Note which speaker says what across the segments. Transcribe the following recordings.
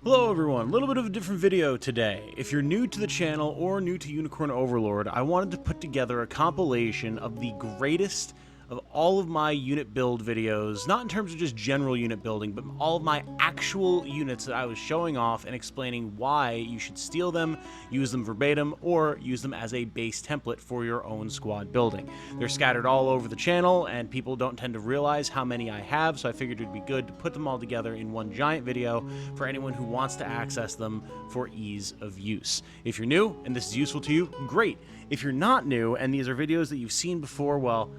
Speaker 1: Hello everyone, a little bit of a different video today. If you're new to the channel or new to Unicorn Overlord, I wanted to put together a compilation of the greatest of all of my unit build videos, not in terms of just general unit building, but all of my actual units that I was showing off and explaining why you should steal them, use them verbatim, or use them as a base template for your own squad building. They're scattered all over the channel, and people don't tend to realize how many I have, so I figured it would be good to put them all together in one giant video for anyone who wants to access them for ease of use. If you're new and this is useful to you, great. If you're not new and these are videos that you've seen before, well,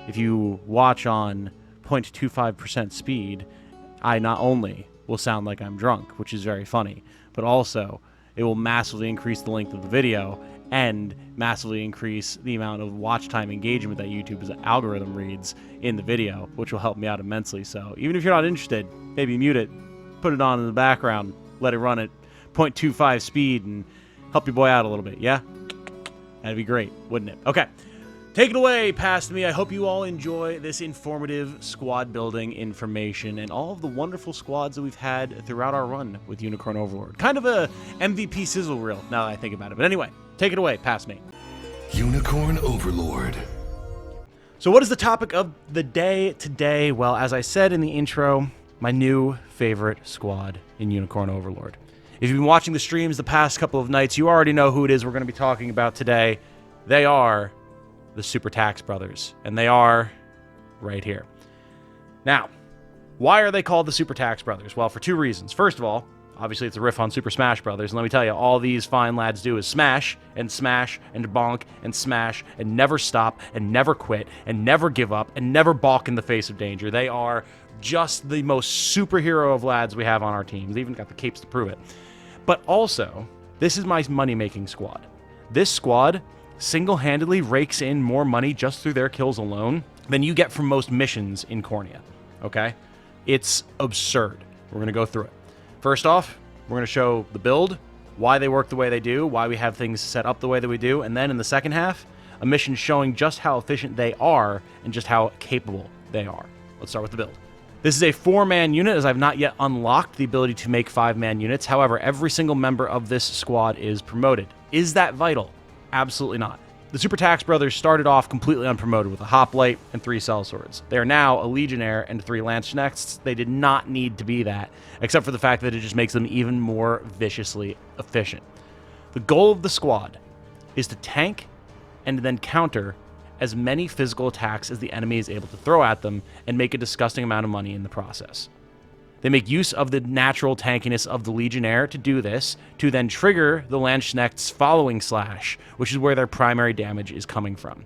Speaker 1: if you watch on 0.25% speed, I not only will sound like I'm drunk, which is very funny, but also it will massively increase the length of the video and massively increase the amount of watch time engagement that YouTube's algorithm reads in the video, which will help me out immensely. So even if you're not interested, maybe mute it, put it on in the background, let it run at 0.25 speed and help your boy out a little bit, yeah? That'd be great, wouldn't it? Okay. Take it away, past me. I hope you all enjoy this informative squad building information and all of the wonderful squads that we've had throughout our run with Unicorn Overlord. Kind of a MVP sizzle reel now that I think about it. But anyway, take it away, past me.
Speaker 2: Unicorn Overlord.
Speaker 1: So what is the topic of the day today? Well, as I said in the intro, my new favorite squad in Unicorn Overlord. If you've been watching the streams the past couple of nights, you already know who it is we're going to be talking about today. They are the Super Tac Brothers, and they are right here. Now, why are they called the Super Tac Brothers? Well, for two reasons. First of all, obviously it's a riff on Super Smash Brothers, and let me tell you, all these fine lads do is smash and bonk and smash and never stop and never quit and never give up and never balk in the face of danger. They are just the most superhero of lads we have on our team. They even got the capes to prove it. But also, this is my money-making squad. This squad single-handedly rakes in more money just through their kills alone than you get from most missions in Cornea, okay? It's absurd. We're going to go through it. First off, we're going to show the build, why they work the way they do, why we have things set up the way that we do, and then in the second half, a mission showing just how efficient they are and just how capable they are. Let's start with the build. This is a 4-man unit, as I've not yet unlocked the ability to make 5-man units. However, every single member of this squad is promoted. Is that vital? Absolutely not. The Super Tac Brothers started off completely unpromoted with a hoplite and 3 sellswords. They are now a legionnaire and 3 lanzknechts. They did not need to be that, except for the fact that it just makes them even more viciously efficient. The goal of the squad is to tank and then counter as many physical attacks as the enemy is able to throw at them and make a disgusting amount of money in the process. They make use of the natural tankiness of the Legionnaire to do this, to then trigger the Landsknecht's following slash, which is where their primary damage is coming from.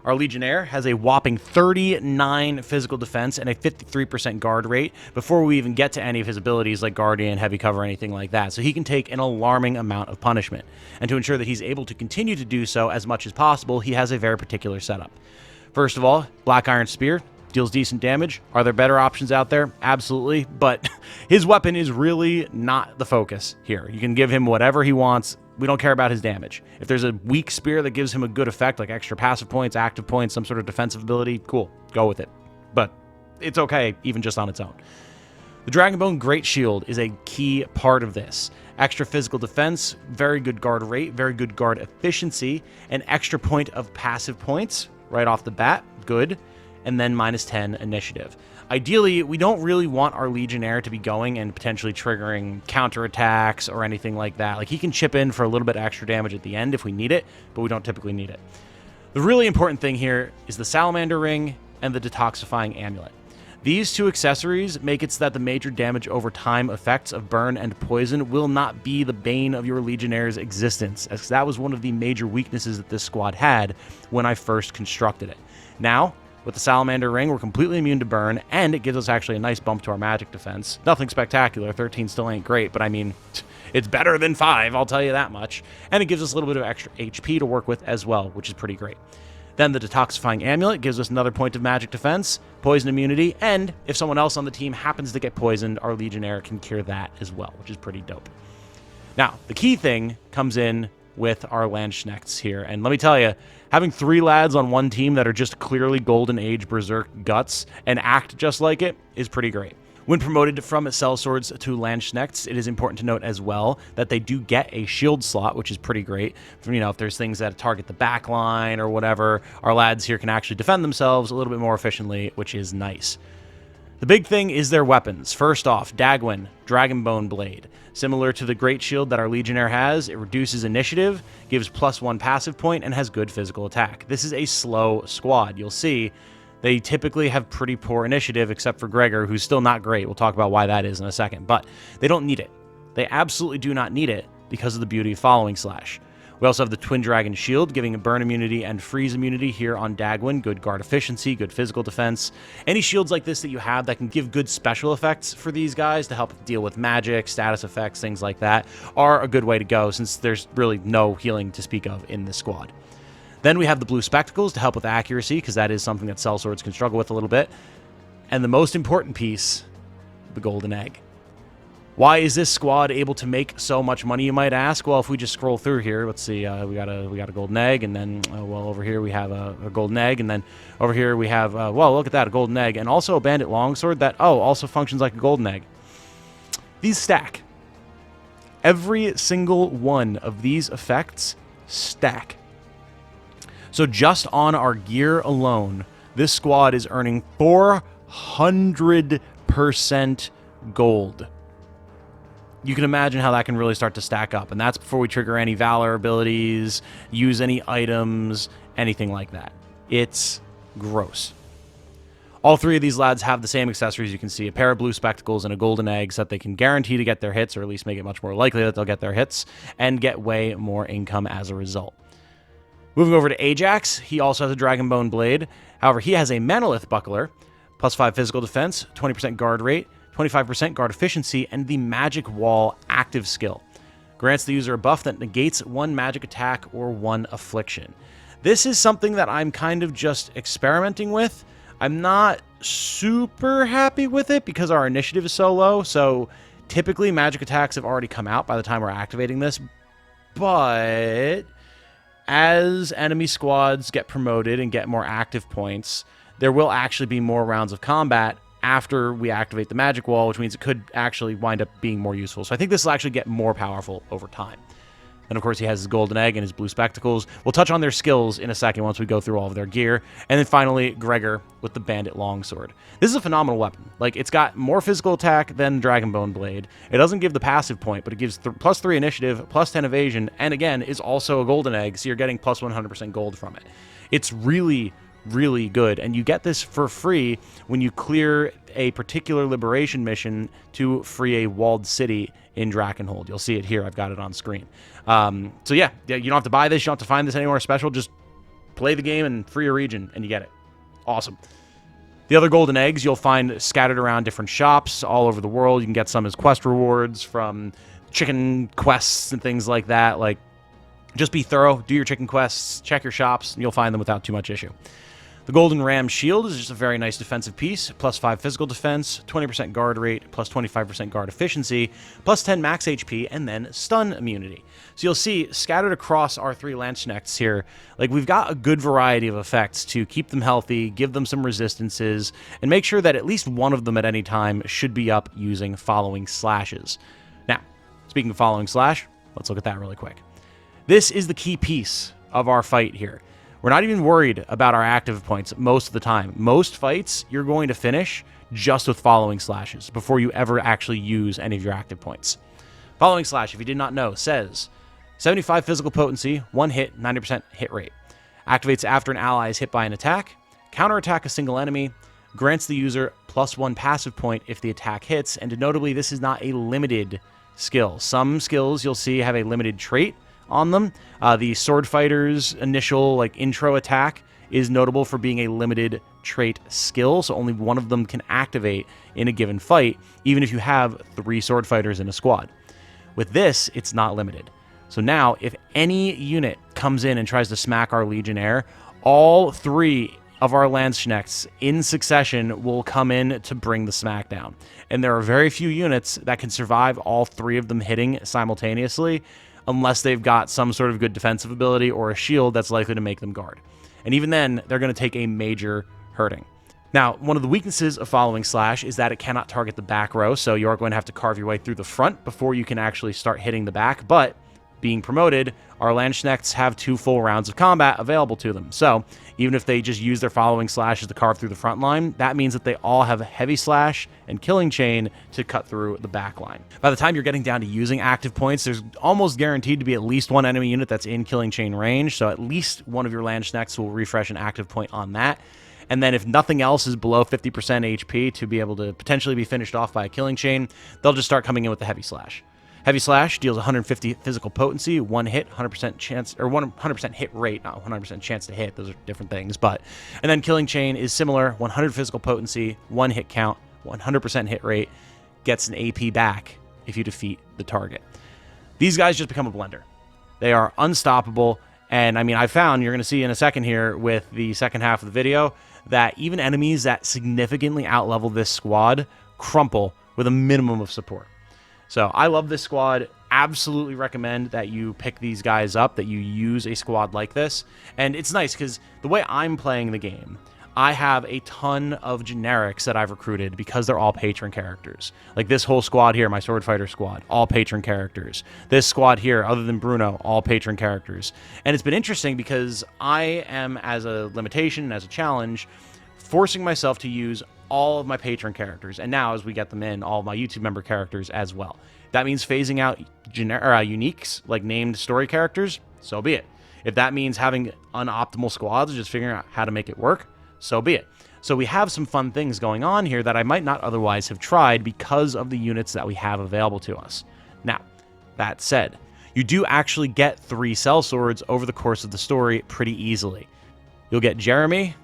Speaker 1: Our Legionnaire has a whopping 39 physical defense and a 53% guard rate before we even get to any of his abilities like Guardian, Heavy Cover, anything like that, so he can take an alarming amount of punishment. And to ensure that he's able to continue to do so as much as possible, he has a very particular setup. First of all, Black Iron Spear deals decent damage. Are there better options out there? Absolutely, but his weapon is really not the focus here. You can give him whatever he wants. We don't care about his damage. If there's a weak spear that gives him a good effect, like extra passive points, active points, some sort of defensive ability, cool, go with it. But it's okay, even just on its own. The Dragonbone Great Shield is a key part of this. Extra physical defense, very good guard rate, very good guard efficiency, an extra point of passive points right off the bat, good, and then -10 initiative. Ideally, we don't really want our Legionnaire to be going and potentially triggering counterattacks or anything like that. Like, he can chip in for a little bit extra damage at the end if we need it, but we don't typically need it. The really important thing here is the Salamander Ring and the Detoxifying Amulet. These two accessories make it so that the major damage over time effects of burn and poison will not be the bane of your Legionnaire's existence, as that was one of the major weaknesses that this squad had when I first constructed it. Now, with the Salamander Ring, we're completely immune to burn, and it gives us actually a nice bump to our magic defense. Nothing spectacular, 13 still ain't great, but I mean, it's better than 5, I'll tell you that much. And it gives us a little bit of extra HP to work with as well, which is pretty great. Then the Detoxifying Amulet gives us another point of magic defense, poison immunity, and if someone else on the team happens to get poisoned, our Legionnaire can cure that as well, which is pretty dope. Now, the key thing comes in with our Landsknechts here, and let me tell you, having 3 lads on one team that are just clearly Golden Age Berserk guts and act just like it is pretty great. When promoted from sellswords to landsknechts, it is important to note as well that they do get a shield slot, which is pretty great. If there's things that target the back line or whatever, our lads here can actually defend themselves a little bit more efficiently, which is nice. The big thing is their weapons. First off, Dagwin, Dragonbone Blade. Similar to the Great Shield that our Legionnaire has, it reduces initiative, gives +1 passive point, and has good physical attack. This is a slow squad. You'll see they typically have pretty poor initiative, except for Gregor, who's still not great. We'll talk about why that is in a second, but they don't need it. They absolutely do not need it because of the beauty of Following Slash. We also have the Twin Dragon Shield, giving a burn immunity and freeze immunity here on Dagwin. Good guard efficiency, good physical defense. Any shields like this that you have that can give good special effects for these guys to help deal with magic, status effects, things like that, are a good way to go, since there's really no healing to speak of in this squad. Then we have the blue spectacles to help with accuracy, because that is something that sellswords can struggle with a little bit. And the most important piece, the golden egg. Why is this squad able to make so much money, you might ask? Well, if we just scroll through here, let's see, we got a golden egg, and then, over here we have a golden egg, and then over here we have, look at that, a golden egg, and also a bandit longsword that, also functions like a golden egg. These stack. Every single one of these effects stack. So just on our gear alone, this squad is earning 400% gold. You can imagine how that can really start to stack up, and that's before we trigger any Valor abilities, use any items, anything like that. It's gross. All three of these lads have the same accessories. You can see a pair of blue spectacles and a golden egg, so that they can guarantee to get their hits, or at least make it much more likely that they'll get their hits, and get way more income as a result. Moving over to Ajax, he also has a Dragonbone Blade. However, he has a Manolith Buckler, +5 physical defense, 20% guard rate, 25% guard efficiency, and the Magic Wall active skill. Grants the user a buff that negates 1 magic attack or 1 affliction. This is something that I'm kind of just experimenting with. I'm not super happy with it because our initiative is so low, so typically magic attacks have already come out by the time we're activating this, but as enemy squads get promoted and get more active points, there will actually be more rounds of combat after we activate the magic wall, which means it could actually wind up being more useful. So I think this will actually get more powerful over time. And of course, he has his golden egg and his blue spectacles. We'll touch on their skills in a second once we go through all of their gear. And then finally, Gregor with the bandit longsword. This is a phenomenal weapon. Like, it's got more physical attack than Dragonbone Blade. It doesn't give the passive point, but it gives +3 initiative, +10 evasion, and again, is also a golden egg, so you're getting +100% gold from it. It's really, really good, and you get this for free when you clear a particular liberation mission to free a walled city in Drakenhold. You'll see it here. I've got it on screen. So yeah, you don't have to buy this. You don't have to find this anywhere special. Just play the game and free a region, and you get it. Awesome. The other golden eggs you'll find scattered around different shops all over the world. You can get some as quest rewards from chicken quests and things like that. Like, just be thorough, do your chicken quests, check your shops, and you'll find them without too much issue. The Golden Ram Shield is just a very nice defensive piece, +5 physical defense, 20% guard rate, +25% guard efficiency, +10 max HP, and then stun immunity. So you'll see, scattered across our 3 landsknechts here, like, we've got a good variety of effects to keep them healthy, give them some resistances, and make sure that at least one of them at any time should be up using Following Slashes. Now, speaking of Following Slash, let's look at that really quick. This is the key piece of our fight here. We're not even worried about our active points most of the time. Most fights, you're going to finish just with Following Slashes before you ever actually use any of your active points. Following Slash, if you did not know, says 75 physical potency, 1 hit, 90% hit rate. Activates after an ally is hit by an attack, counterattack a single enemy, grants the user +1 passive point if the attack hits, and notably, this is not a limited skill. Some skills you'll see have a limited trait on them. The Sword Fighter's initial intro attack is notable for being a limited trait skill, so only one of them can activate in a given fight, even if you have 3 Sword Fighters in a squad. With this, it's not limited. So now, if any unit comes in and tries to smack our Legionnaire, all 3 of our Landsknechts in succession will come in to bring the smackdown. And there are very few units that can survive all 3 of them hitting simultaneously, unless they've got some sort of good defensive ability or a shield that's likely to make them guard. And even then, they're going to take a major hurting. Now, one of the weaknesses of following slash is that it cannot target the back row, so you are going to have to carve your way through the front before you can actually start hitting the back. But being promoted, our Landsknechts have 2 full rounds of combat available to them. So even if they just use their following slashes to carve through the front line, that means that they all have a heavy slash and killing chain to cut through the back line. By the time you're getting down to using active points, there's almost guaranteed to be at least one enemy unit that's in killing chain range, so at least one of your Landsknechts will refresh an active point on that. And then if nothing else is below 50% HP to be able to potentially be finished off by a killing chain, they'll just start coming in with the heavy slash. Heavy slash deals 150 physical potency, 1 hit, 100% chance, or 100% hit rate, not 100% chance to hit. Those are different things. But and then killing chain is similar, 100 physical potency, 1 hit count, 100% hit rate, gets an AP back if you defeat the target. These guys just become a blender. They are unstoppable. And I mean, I found, you're going to see in a second here with the second half of the video, that even enemies that significantly outlevel this squad crumple with a minimum of support. So I love this squad. Absolutely recommend that you pick these guys up, that you use a squad like this. And it's nice because the way I'm playing the game, I have a ton of generics that I've recruited because they're all patron characters. Like this whole squad here, my sword fighter squad, all patron characters. This squad here, other than Bruno, all patron characters. And it's been interesting because I am, as a limitation, as a challenge, forcing myself to use all of my patron characters. And now, as we get them in, all of my YouTube member characters as well. That means phasing out uniques, like named story characters, so be it. If that means having unoptimal squads, just figuring out how to make it work, so be it. So we have some fun things going on here that I might not otherwise have tried because of the units that we have available to us. Now, that said, you do actually get 3 sellswords over the course of the story pretty easily. You'll get Jeremy,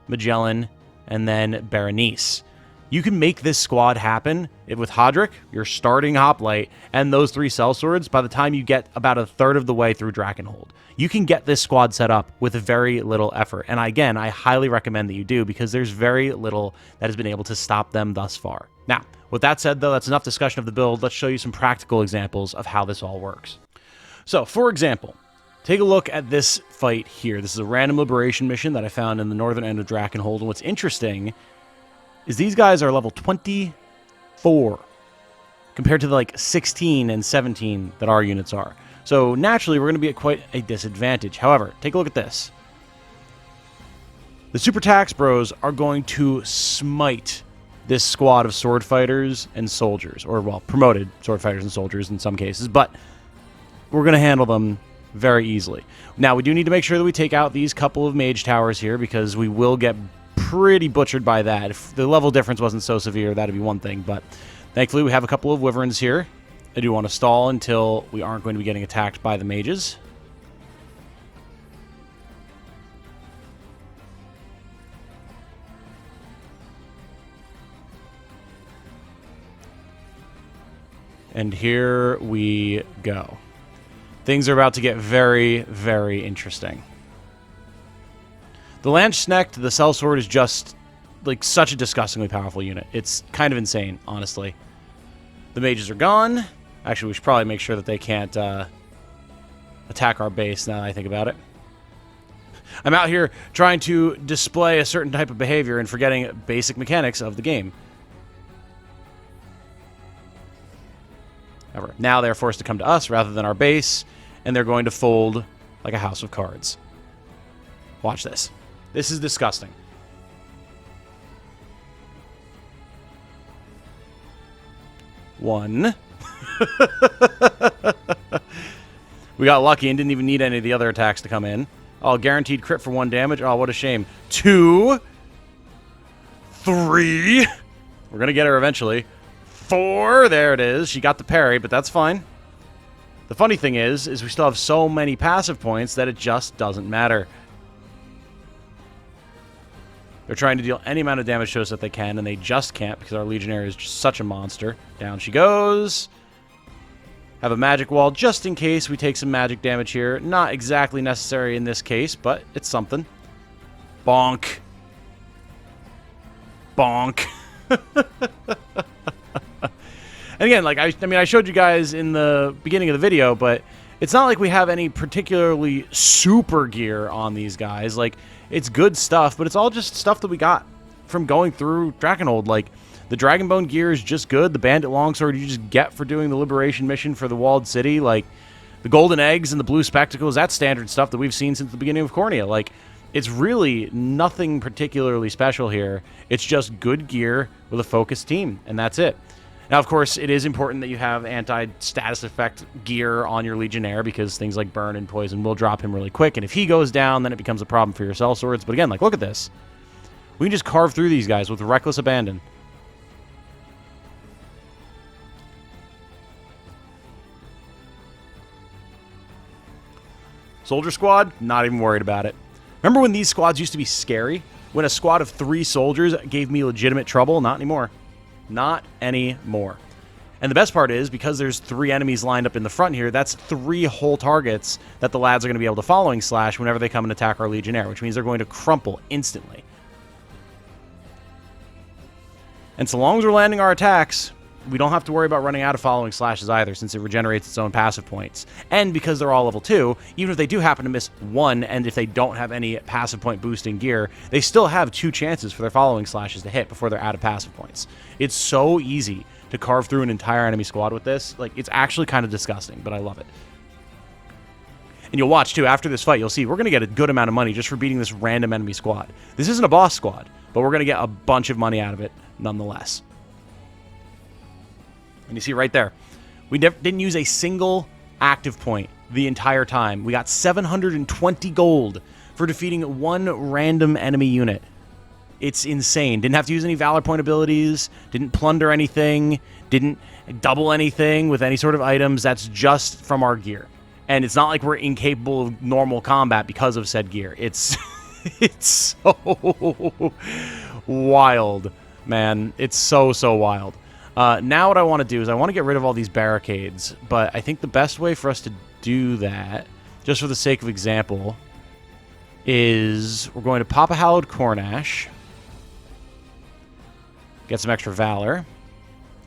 Speaker 1: Magellan, and then Berenice. You can make this squad happen with Hodrick, your starting hoplite, and those 3 sellswords by the time you get about a third of the way through Drakenhold. You can get this squad set up with very little effort. And again, I highly recommend that you do because there's very little that has been able to stop them thus far. Now, with that said, though, that's enough discussion of the build. Let's show you some practical examples of how this all works. So, for example, take a look at this fight here. This is a random liberation mission that I found in the northern end of Drakenhold. And what's interesting is these guys are level 24 compared to the 16 and 17 that our units are. So naturally, we're going to be at quite a disadvantage. However, take a look at this. The Super Tac Bros are going to smite this squad of sword fighters and soldiers, or, well, promoted sword fighters and soldiers in some cases, but we're going to handle them very easily. Now, we do need to make sure that we take out these couple of mage towers here because we will get pretty butchered by that. If the level difference wasn't so severe, that'd be one thing, but thankfully we have a couple of wyverns here. I do want to stall until we aren't going to be getting attacked by the mages. And here we go. Things are about to get very, very interesting. The Landsknecht, the sellsword, is just such a disgustingly powerful unit. It's kind of insane, honestly. The mages are gone. Actually, we should probably make sure that they can't attack our base now that I think about it. I'm out here trying to display a certain type of behavior and forgetting basic mechanics of the game. However, now they're forced to come to us rather than our base, and they're going to fold like a house of cards. Watch this. This is disgusting. One. We got lucky and didn't even need any of the other attacks to come in. Oh, guaranteed crit for 1 damage. Oh, what a shame. 2. 3. We're going to get her eventually. 4. There it is. She got the parry, but that's fine. The funny thing is we still have so many passive points that it just doesn't matter. They're trying to deal any amount of damage to us that they can, and they just can't because our Legionnaire is just such a monster. Down she goes. Have a magic wall just in case we take some magic damage here. Not exactly necessary in this case, but it's something. Bonk. Bonk. And again, I showed you guys in the beginning of the video, but it's not like we have any particularly super gear on these guys. It's good stuff, but it's all just stuff that we got. from going through Dragonhold. Like, the Dragonbone gear is just good. The Bandit Longsword you just get for doing the Liberation mission for the Walled City. Like, the Golden Eggs and the Blue Spectacles, that's standard stuff that we've seen since the beginning of Cornea. Like, it's really nothing particularly special here. It's just good gear with a focused team, and that's it. Now, of course, it is important that you have anti-status effect gear on your Legionnaire, because things like Burn and Poison will drop him really quick, and if he goes down, then it becomes a problem for your sellswords. But again, like, look at this. We can just carve through these guys with reckless abandon. Soldier squad, not even worried about it. Remember when these squads used to be scary? When a squad of 3 soldiers gave me legitimate trouble? Not anymore. Not anymore. And the best part is, because there's 3 enemies lined up in the front here, that's 3 whole targets that the lads are going to be able to following slash whenever they come and attack our Legionnaire, which means they're going to crumple instantly. And so long as we're landing our attacks, we don't have to worry about running out of following slashes either, since it regenerates its own passive points. And because they're all level 2, even if they do happen to miss 1, and if they don't have any passive point boosting gear, they still have 2 chances for their following slashes to hit before they're out of passive points. It's so easy to carve through an entire enemy squad with this. Like, it's actually kind of disgusting, but I love it. And you'll watch, too, after this fight, you'll see we're going to get a good amount of money just for beating this random enemy squad. This isn't a boss squad, but we're going to get a bunch of money out of it nonetheless. And you see right there, we didn't use a single active point the entire time. We got 720 gold for defeating 1 random enemy unit. It's insane. Didn't have to use any Valor Point abilities, didn't plunder anything, didn't double anything with any sort of items. That's just from our gear. And it's not like we're incapable of normal combat because of said gear. It's, it's so wild, man. It's so, so wild. Now what I want to do is I want to get rid of all these barricades, but I think the best way for us to do that, just for the sake of example, is we're going to pop a Hallowed Cornash, get some extra Valor.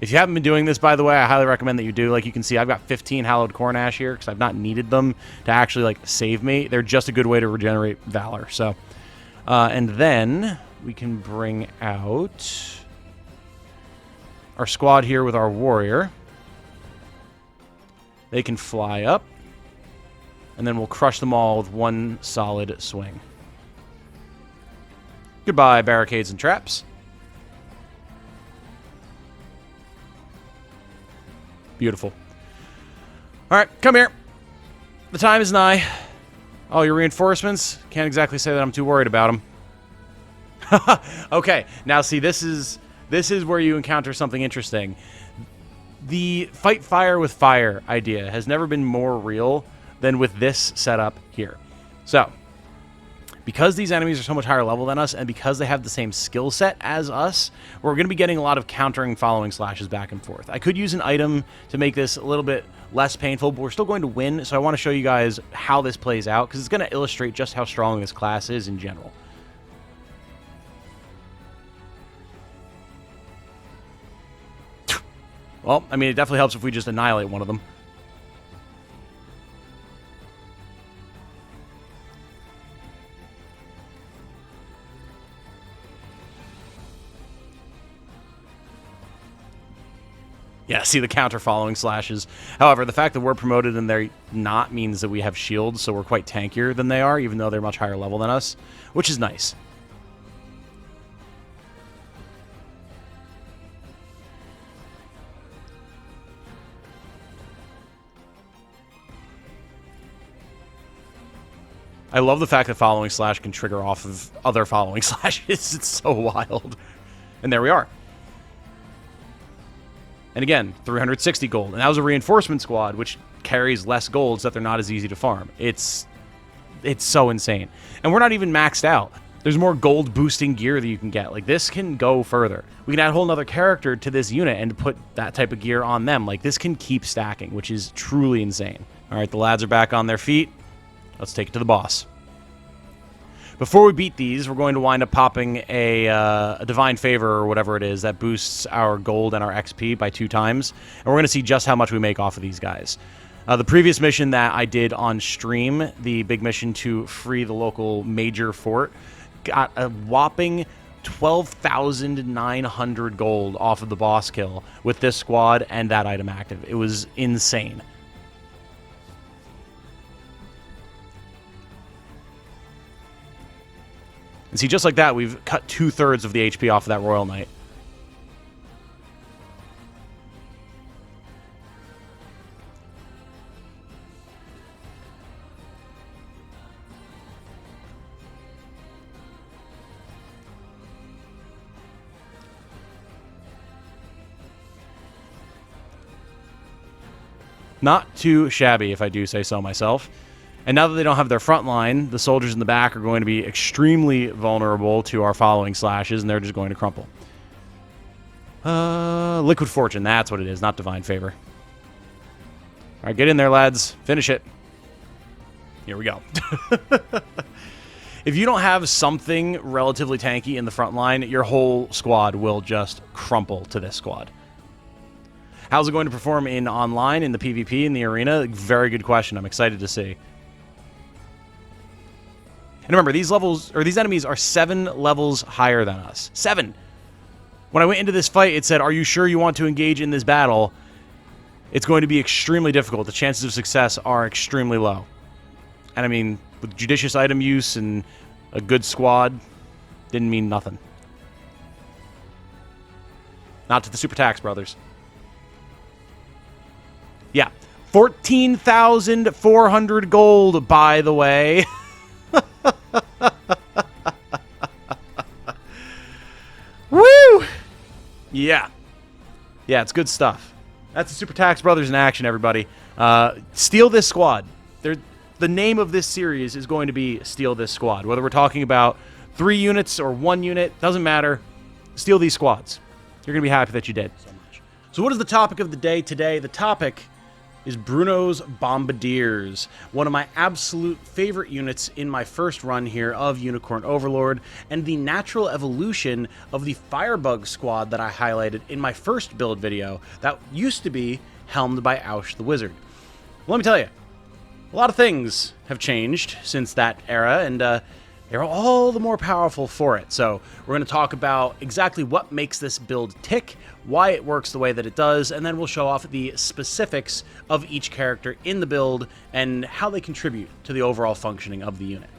Speaker 1: If you haven't been doing this, by the way, I highly recommend that you do. Like, you can see, I've got 15 Hallowed Cornash here because I've not needed them to actually, like, save me. They're just a good way to regenerate Valor. So, and then we can bring out our squad here with our warrior. They can fly up, and then we'll crush them all with one solid swing. Goodbye, barricades and traps. Beautiful. All right, come here. The time is nigh. Oh, your reinforcements? Can't exactly say that I'm too worried about them. Okay, now see, this is where you encounter something interesting. The fight fire with fire idea has never been more real than with this setup here. So, because these enemies are so much higher level than us, and because they have the same skill set as us, we're going to be getting a lot of countering following slashes back and forth. I could use an item to make this a little bit less painful, but we're still going to win, so I want to show you guys how this plays out, because it's going to illustrate just how strong this class is in general. Well, I mean, it definitely helps if we just annihilate one of them. Yeah, see the counter following slashes. However, the fact that we're promoted and they're not means that we have shields, so we're quite tankier than they are, even though they're much higher level than us, which is nice. I love the fact that following slash can trigger off of other following slashes. It's so wild. And there we are. And again, 360 gold. And that was a reinforcement squad, which carries less gold so that they're not as easy to farm. It's so insane. And we're not even maxed out. There's more gold boosting gear that you can get. Like, this can go further. We can add a whole nother character to this unit and put that type of gear on them. Like, this can keep stacking, which is truly insane. All right, the lads are back on their feet. Let's take it to the boss. Before we beat these, we're going to wind up popping a Divine Favor or whatever it is that boosts our gold and our XP by 2 times. And we're going to see just how much we make off of these guys. The previous mission that I did on stream, the big mission to free the local major fort, got a whopping 12,900 gold off of the boss kill with this squad and that item active. It was insane. And see, just like that, we've cut 2/3 of the HP off of that Royal Knight. Not too shabby, if I do say so myself. And now that they don't have their front line, the soldiers in the back are going to be extremely vulnerable to our following slashes, and they're just going to crumple. Liquid Fortune, that's what it is, not Divine Favor. All right, get in there, lads. Finish it. Here we go. If you don't have something relatively tanky in the front line, your whole squad will just crumple to this squad. How's it going to perform in online, in the PvP, in the arena? Very good question. I'm excited to see. And remember, these enemies are 7 levels higher than us. 7! When I went into this fight, it said, "Are you sure you want to engage in this battle?" It's going to be extremely difficult. The chances of success are extremely low. And I mean, with judicious item use and a good squad, didn't mean nothing. Not to the Super Tac Brothers. Yeah, 14,400 gold, by the way. Woo! Yeah. Yeah, it's good stuff. That's the Super Tac Brothers in action, everybody. Steal this squad. The name of this series is going to be Steal This Squad. Whether we're talking about 3 units or 1 unit, doesn't matter. Steal these squads. You're going to be happy that you did. So what is the topic of the day today? The topic is Bruno's Bombardiers, one of my absolute favorite units in my first run here of Unicorn Overlord, and the natural evolution of the Firebug squad that I highlighted in my first build video that used to be helmed by Aush the Wizard. Well, let me tell you, a lot of things have changed since that era, and they're all the more powerful for it. So we're going to talk about exactly what makes this build tick, why it works the way that it does, and then we'll show off the specifics of each character in the build and how they contribute to the overall functioning of the unit.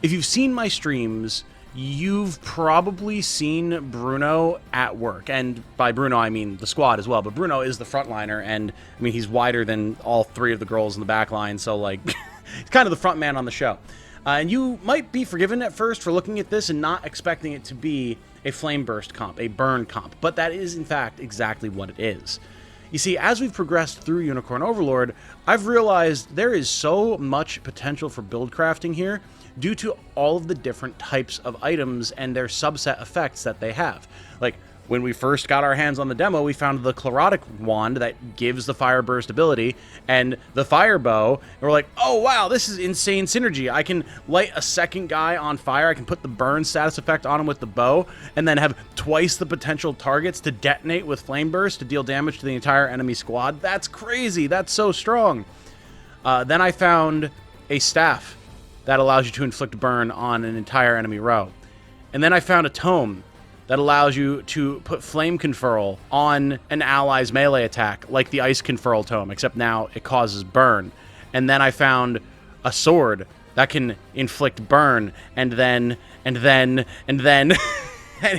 Speaker 1: If you've seen my streams, you've probably seen Bruno at work. And by Bruno, I mean the squad as well. But Bruno is the frontliner, and I mean, he's wider than all 3 of the girls in the back line, so like, he's kind of the front man on the show. And you might be forgiven at first for looking at this and not expecting it to be a flame burst comp, a burn comp, but that is in fact exactly what it is. You see, as we've progressed through Unicorn Overlord, I've realized there is so much potential for build crafting here due to all of the different types of items and their subset effects that they have. Like, when we first got our hands on the demo, we found the Chlorotic Wand that gives the Fire Burst ability, and the Fire Bow, and we're like, oh wow, this is insane synergy. I can light a second guy on fire, I can put the burn status effect on him with the bow, and then have twice the potential targets to detonate with Flame Burst to deal damage to the entire enemy squad. That's crazy, that's so strong. Then I found a staff that allows you to inflict burn on an entire enemy row. And then I found a tome that allows you to put Flame Conferral on an ally's melee attack, like the Ice Conferral tome, except now it causes burn. And then I found a sword that can inflict burn, and then, and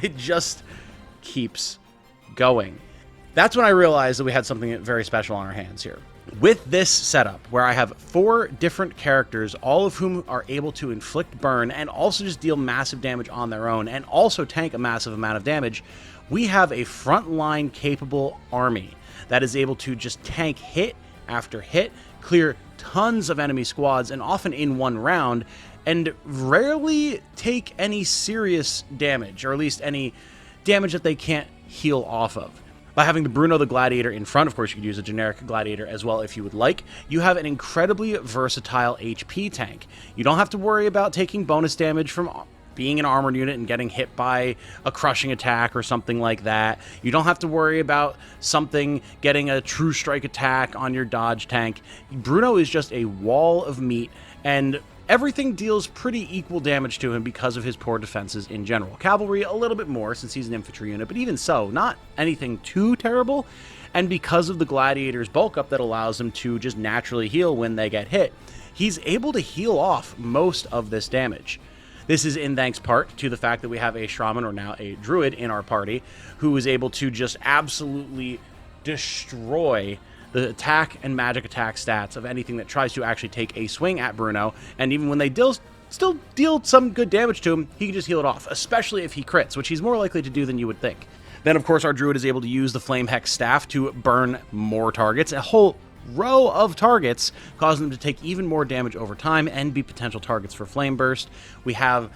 Speaker 1: it just keeps going. That's when I realized that we had something very special on our hands here. With this setup, where I have 4 different characters, all of whom are able to inflict burn and also just deal massive damage on their own, and also tank a massive amount of damage, we have a frontline capable army that is able to just tank hit after hit, clear tons of enemy squads, and often in one round, and rarely take any serious damage, or at least any damage that they can't heal off of. By having the Bruno the Gladiator in front, of course you could use a generic Gladiator as well if you would like, you have an incredibly versatile HP tank. You don't have to worry about taking bonus damage from being an armored unit and getting hit by a crushing attack or something like that. You don't have to worry about something getting a true strike attack on your dodge tank. Bruno is just a wall of meat, and everything deals pretty equal damage to him because of his poor defenses in general. Cavalry, a little bit more since he's an infantry unit, but even so, not anything too terrible. And because of the Gladiator's bulk up that allows him to just naturally heal when they get hit, he's able to heal off most of this damage. This is in thanks part to the fact that we have a Shaman, or now a Druid, in our party, who is able to just absolutely destroy the attack and magic attack stats of anything that tries to actually take a swing at Bruno. And even when they still deal some good damage to him, he can just heal it off, especially if he crits, which he's more likely to do than you would think. Then, of course, our Druid is able to use the Flame Hex Staff to burn more targets, a whole row of targets, causing them to take even more damage over time and be potential targets for Flame Burst. We have,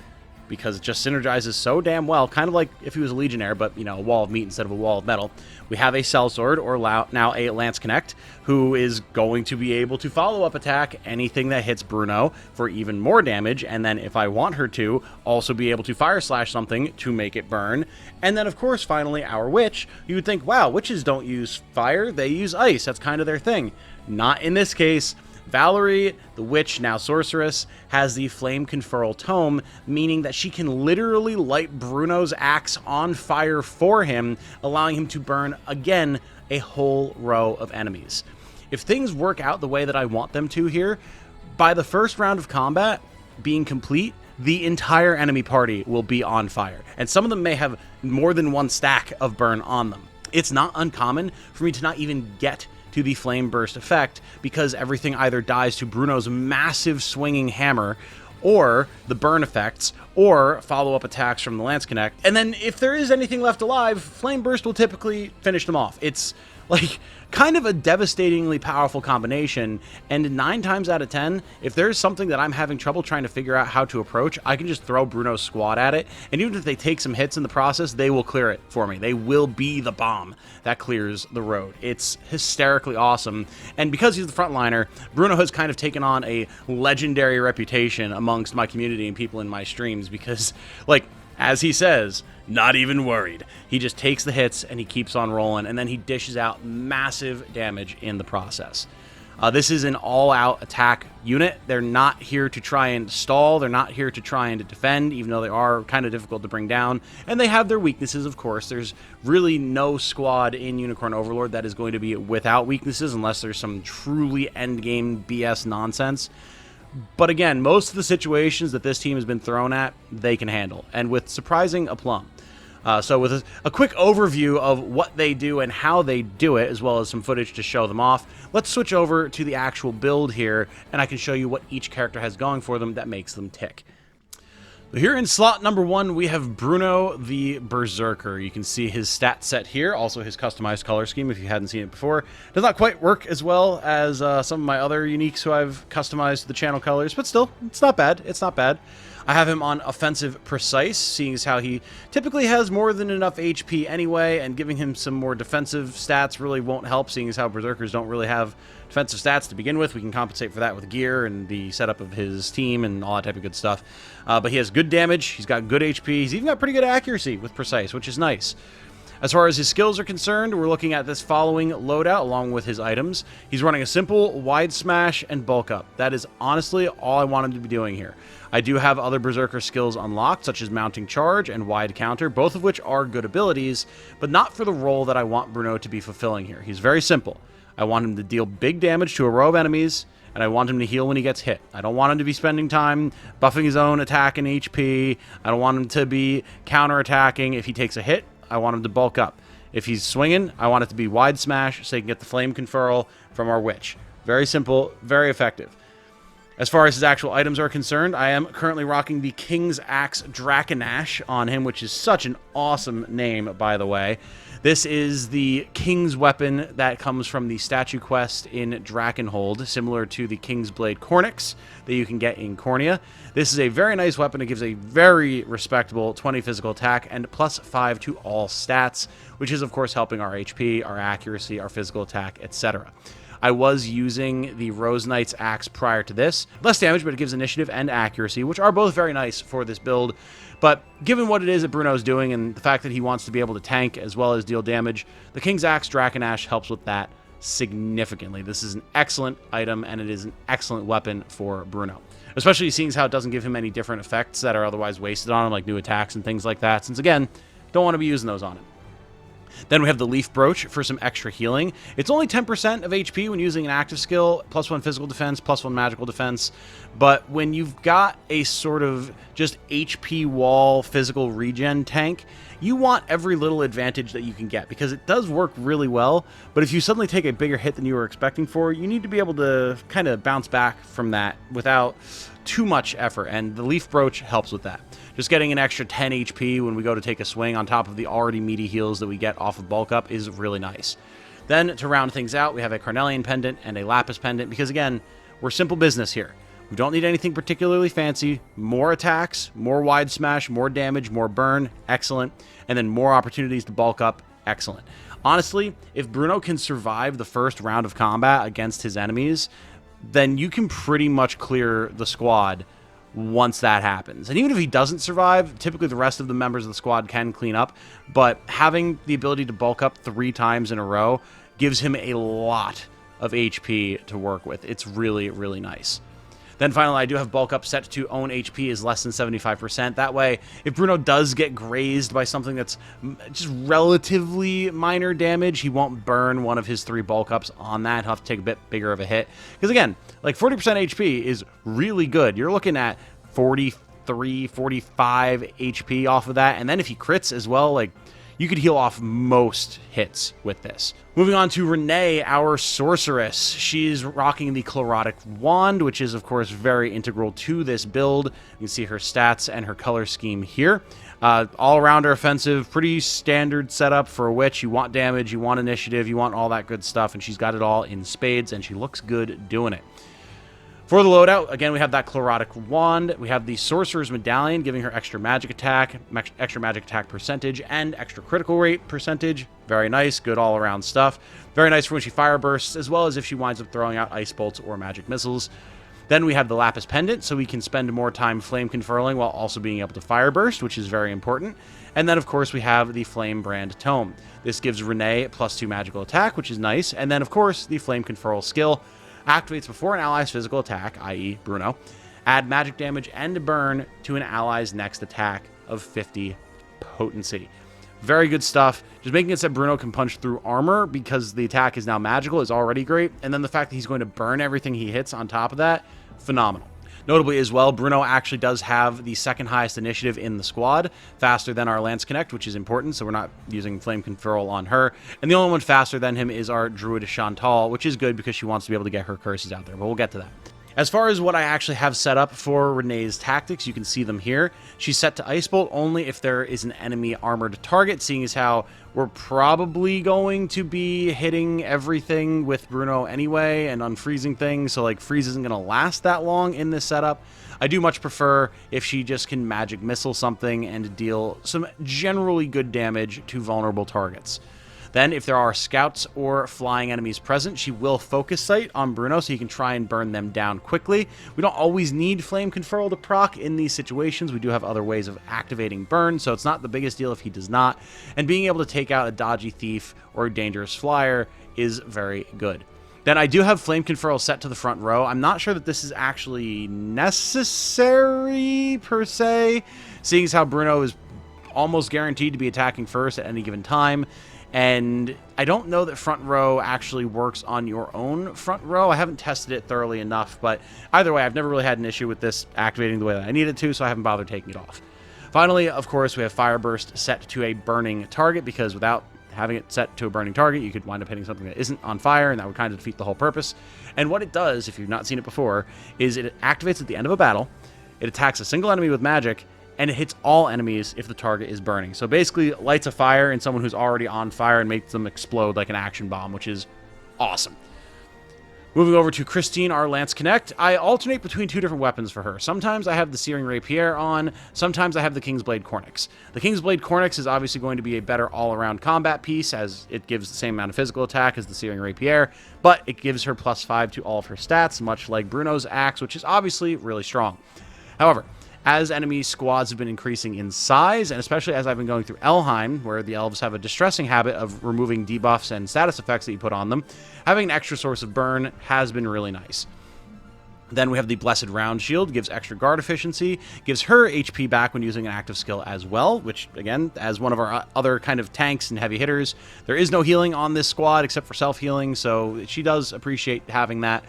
Speaker 1: because it just synergizes so damn well, kind of like if he was a Legionnaire, but, you know, a wall of meat instead of a wall of metal, we have a Sellsword, or now a Lance Connect, who is going to be able to follow-up attack anything that hits Bruno for even more damage, and then if I want her to, also be able to Fire Slash something to make it burn. And then, of course, finally, our Witch. You would think, wow, witches don't use fire, they use ice, that's kind of their thing. Not in this case. Valerie, the witch, now sorceress, has the Flame Conferral Tome, meaning that she can literally light Bruno's axe on fire for him, allowing him to burn, again, a whole row of enemies. If things work out the way that I want them to here, by the first round of combat being complete, the entire enemy party will be on fire, and some of them may have more than one stack of burn on them. It's not uncommon for me to not even get to the Flame Burst effect, because everything either dies to Bruno's massive swinging hammer, or the burn effects, or follow-up attacks from the Lance Connect. And then if there is anything left alive, Flame Burst will typically finish them off. It's like kind of a devastatingly powerful combination, and 9 times out of 10, if there's something that I'm having trouble trying to figure out how to approach, I can just throw Bruno's squad at it, and even if they take some hits in the process, they will clear it for me. They will be the bomb that clears the road. It's hysterically awesome, and because he's the frontliner, Bruno has kind of taken on a legendary reputation amongst my community and people in my streams, because, like, as he says, not even worried. He just takes the hits and he keeps on rolling, and then he dishes out massive damage in the process. This is an all-out attack unit. They're not here to try and stall. They're not here to try and defend, even though they are kind of difficult to bring down. And they have their weaknesses, of course. There's really no squad in Unicorn Overlord that is going to be without weaknesses, unless there's some truly endgame BS nonsense. But again, most of the situations that this team has been thrown at, they can handle, and with surprising aplomb. So with a quick overview of what they do and how they do it, as well as some footage to show them off, let's switch over to the actual build here, and I can show you what each character has going for them that makes them tick. So here in slot number 1, we have Bruno the Berserker. You can see his stat set here, also his customized color scheme if you hadn't seen it before. Does not quite work as well as some of my other uniques who I've customized the channel colors, but still, it's not bad. It's not bad. I have him on Offensive Precise, seeing as how he typically has more than enough HP anyway, and giving him some more defensive stats really won't help, seeing as how Berserkers don't really have defensive stats to begin with. We can compensate for that with gear and the setup of his team and all that type of good stuff. But he has good damage, he's got good HP, he's even got pretty good accuracy with Precise, which is nice. As far as his skills are concerned, we're looking at this following loadout along with his items. He's running a simple Wide Smash and Bulk Up. That is honestly all I want him to be doing here. I do have other Berserker skills unlocked, such as Mounting Charge and Wide Counter, both of which are good abilities, but not for the role that I want Bruno to be fulfilling here. He's very simple. I want him to deal big damage to a row of enemies, and I want him to heal when he gets hit. I don't want him to be spending time buffing his own attack and HP. I don't want him to be counterattacking. If he takes a hit, I want him to bulk up. If he's swinging, I want it to be Wide Smash so he can get the Flame Conferral from our Witch. Very simple, very effective. As far as his actual items are concerned, I am currently rocking the King's Axe Dracanash on him, which is such an awesome name, by the way. This is the King's Weapon that comes from the statue quest in Drakenhold, similar to the King's Blade Cornix that you can get in Cornea. This is a very nice weapon. It gives a very respectable 20 physical attack and +5 to all stats, which is, of course, helping our HP, our accuracy, our physical attack, etc. I was using the Rose Knight's axe prior to this. Less damage, but it gives initiative and accuracy, which are both very nice for this build. But given what it is that Bruno's doing and the fact that he wants to be able to tank as well as deal damage, the King's Axe Dracanash helps with that significantly. This is an excellent item, and it is an excellent weapon for Bruno. Especially seeing how it doesn't give him any different effects that are otherwise wasted on him, like new attacks and things like that, since, again, don't want to be using those on him. Then we have the Leaf Brooch for some extra healing. It's only 10% of HP when using an active skill, +1 physical defense, +1 magical defense. But when you've got a sort of just HP wall physical regen tank, you want every little advantage that you can get, because it does work really well. But if you suddenly take a bigger hit than you were expecting for, you need to be able to kind of bounce back from that without too much effort, and the Leaf Brooch helps with that. Just getting an extra 10 HP when we go to take a swing on top of the already meaty heals that we get off of bulk up is really nice. Then, to round things out, we have a Carnelian Pendant and a Lapis Pendant, because again, we're simple business here. We don't need anything particularly fancy. More attacks, more wide smash, more damage, more burn, excellent. And then more opportunities to bulk up, excellent. Honestly, if Bruno can survive the first round of combat against his enemies, then you can pretty much clear the squad once that happens. And even if he doesn't survive, typically the rest of the members of the squad can clean up, but having the ability to bulk up 3 times in a row gives him a lot of HP to work with. It's really, really nice. Then finally, I do have bulk up set to own HP is less than 75%. That way, if Bruno does get grazed by something that's just relatively minor damage, he won't burn one of his 3 bulk ups on that. He'll have to take a bit bigger of a hit. Because again, like 40% HP is really good. You're looking at 43, 45 HP off of that. And then if he crits as well, like, you could heal off most hits with this. Moving on to Renee, our sorceress. She's rocking the Chlorotic Wand, which is, of course, very integral to this build. You can see her stats and her color scheme here. All-arounder offensive, pretty standard setup for a witch. You want damage, you want initiative, you want all that good stuff, and she's got it all in spades, and she looks good doing it. For the loadout, again, we have that Chlorotic Wand. We have the Sorcerer's Medallion, giving her extra magic attack percentage, and extra critical rate percentage. Very nice, good all-around stuff. Very nice for when she fire bursts, as well as if she winds up throwing out ice bolts or magic missiles. Then we have the Lapis Pendant, so we can spend more time flame conferring while also being able to fire burst, which is very important. And then, of course, we have the Flame Brand Tome. This gives Renee +2 magical attack, which is nice. And then, of course, the Flame Conferral skill activates before an ally's physical attack, i.e. Bruno. Add magic damage and burn to an ally's next attack of 50 potency. Very good stuff. Just making it so Bruno can punch through armor because the attack is now magical is already great. And then the fact that he's going to burn everything he hits on top of that, phenomenal. Notably as well, Bruno actually does have the second highest initiative in the squad, faster than our Lance Connect, which is important, so we're not using Flame Conferral on her. And the only one faster than him is our Druid Chantal, which is good because she wants to be able to get her curses out there, but we'll get to that. As far as what I actually have set up for Renee's tactics, you can see them here. She's set to Ice Bolt only if there is an enemy armored target, seeing as how we're probably going to be hitting everything with Bruno anyway and unfreezing things, so like freeze isn't going to last that long in this setup. I do much prefer if she just can magic missile something and deal some generally good damage to vulnerable targets. Then, if there are scouts or flying enemies present, she will focus sight on Bruno so you can try and burn them down quickly. We don't always need Flame Conferral to proc in these situations. We do have other ways of activating burn, so it's not the biggest deal if he does not. And being able to take out a dodgy thief or a dangerous flyer is very good. Then I do have Flame Conferral set to the front row. I'm not sure that this is actually necessary, per se, seeing as how Bruno is almost guaranteed to be attacking first at any given time. And I don't know that front row actually works on your own front row. I haven't tested it thoroughly enough, but either way, I've never really had an issue with this activating the way that I need it to, so I haven't bothered taking it off. Finally, of course, we have Fire Burst set to a burning target, because without having it set to a burning target, you could wind up hitting something that isn't on fire, and that would kind of defeat the whole purpose. And what it does, if you've not seen it before, is it activates at the end of a battle, it attacks a single enemy with magic, and it hits all enemies if the target is burning. So basically lights a fire in someone who's already on fire and makes them explode like an action bomb, which is awesome. Moving over to Christine, our Lance Connect, I alternate between 2 different weapons for her. Sometimes I have the Searing Rapier on, sometimes I have the Kingsblade Cornix. The Kingsblade Cornix is obviously going to be a better all-around combat piece, as it gives the same amount of physical attack as the Searing Rapier, but it gives her +5 to all of her stats, much like Bruno's axe, which is obviously really strong. However, As enemy squads have been increasing in size, and especially as I've been going through Elheim, where the elves have a distressing habit of removing debuffs and status effects that you put on them, having an extra source of burn has been really nice. Then we have the Blessed Round Shield, gives extra guard efficiency, gives her HP back when using an active skill as well, which, again, as one of our other kind of tanks and heavy hitters, there is no healing on this squad except for self-healing, so she does appreciate having that.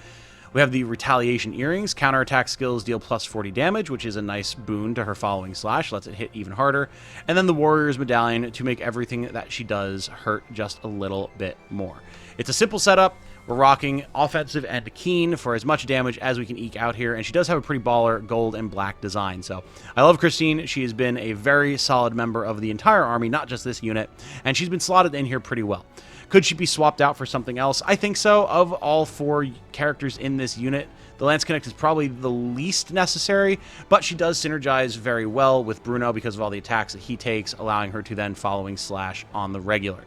Speaker 1: We have the Retaliation Earrings. Counterattack skills deal plus 40 damage, which is a nice boon to her following slash. Lets it hit even harder. And then the Warrior's Medallion to make everything that she does hurt just a little bit more. It's a simple setup. We're rocking offensive and keen for as much damage as we can eke out here. And she does have a pretty baller gold and black design. So I love Christine. She has been a very solid member of the entire army, not just this unit. And she's been slotted in here pretty well. Could she be swapped out for something else? I think so. Of all 4 characters in this unit, the Lance Connect is probably the least necessary, but she does synergize very well with Bruno because of all the attacks that he takes, allowing her to then following slash on the regular.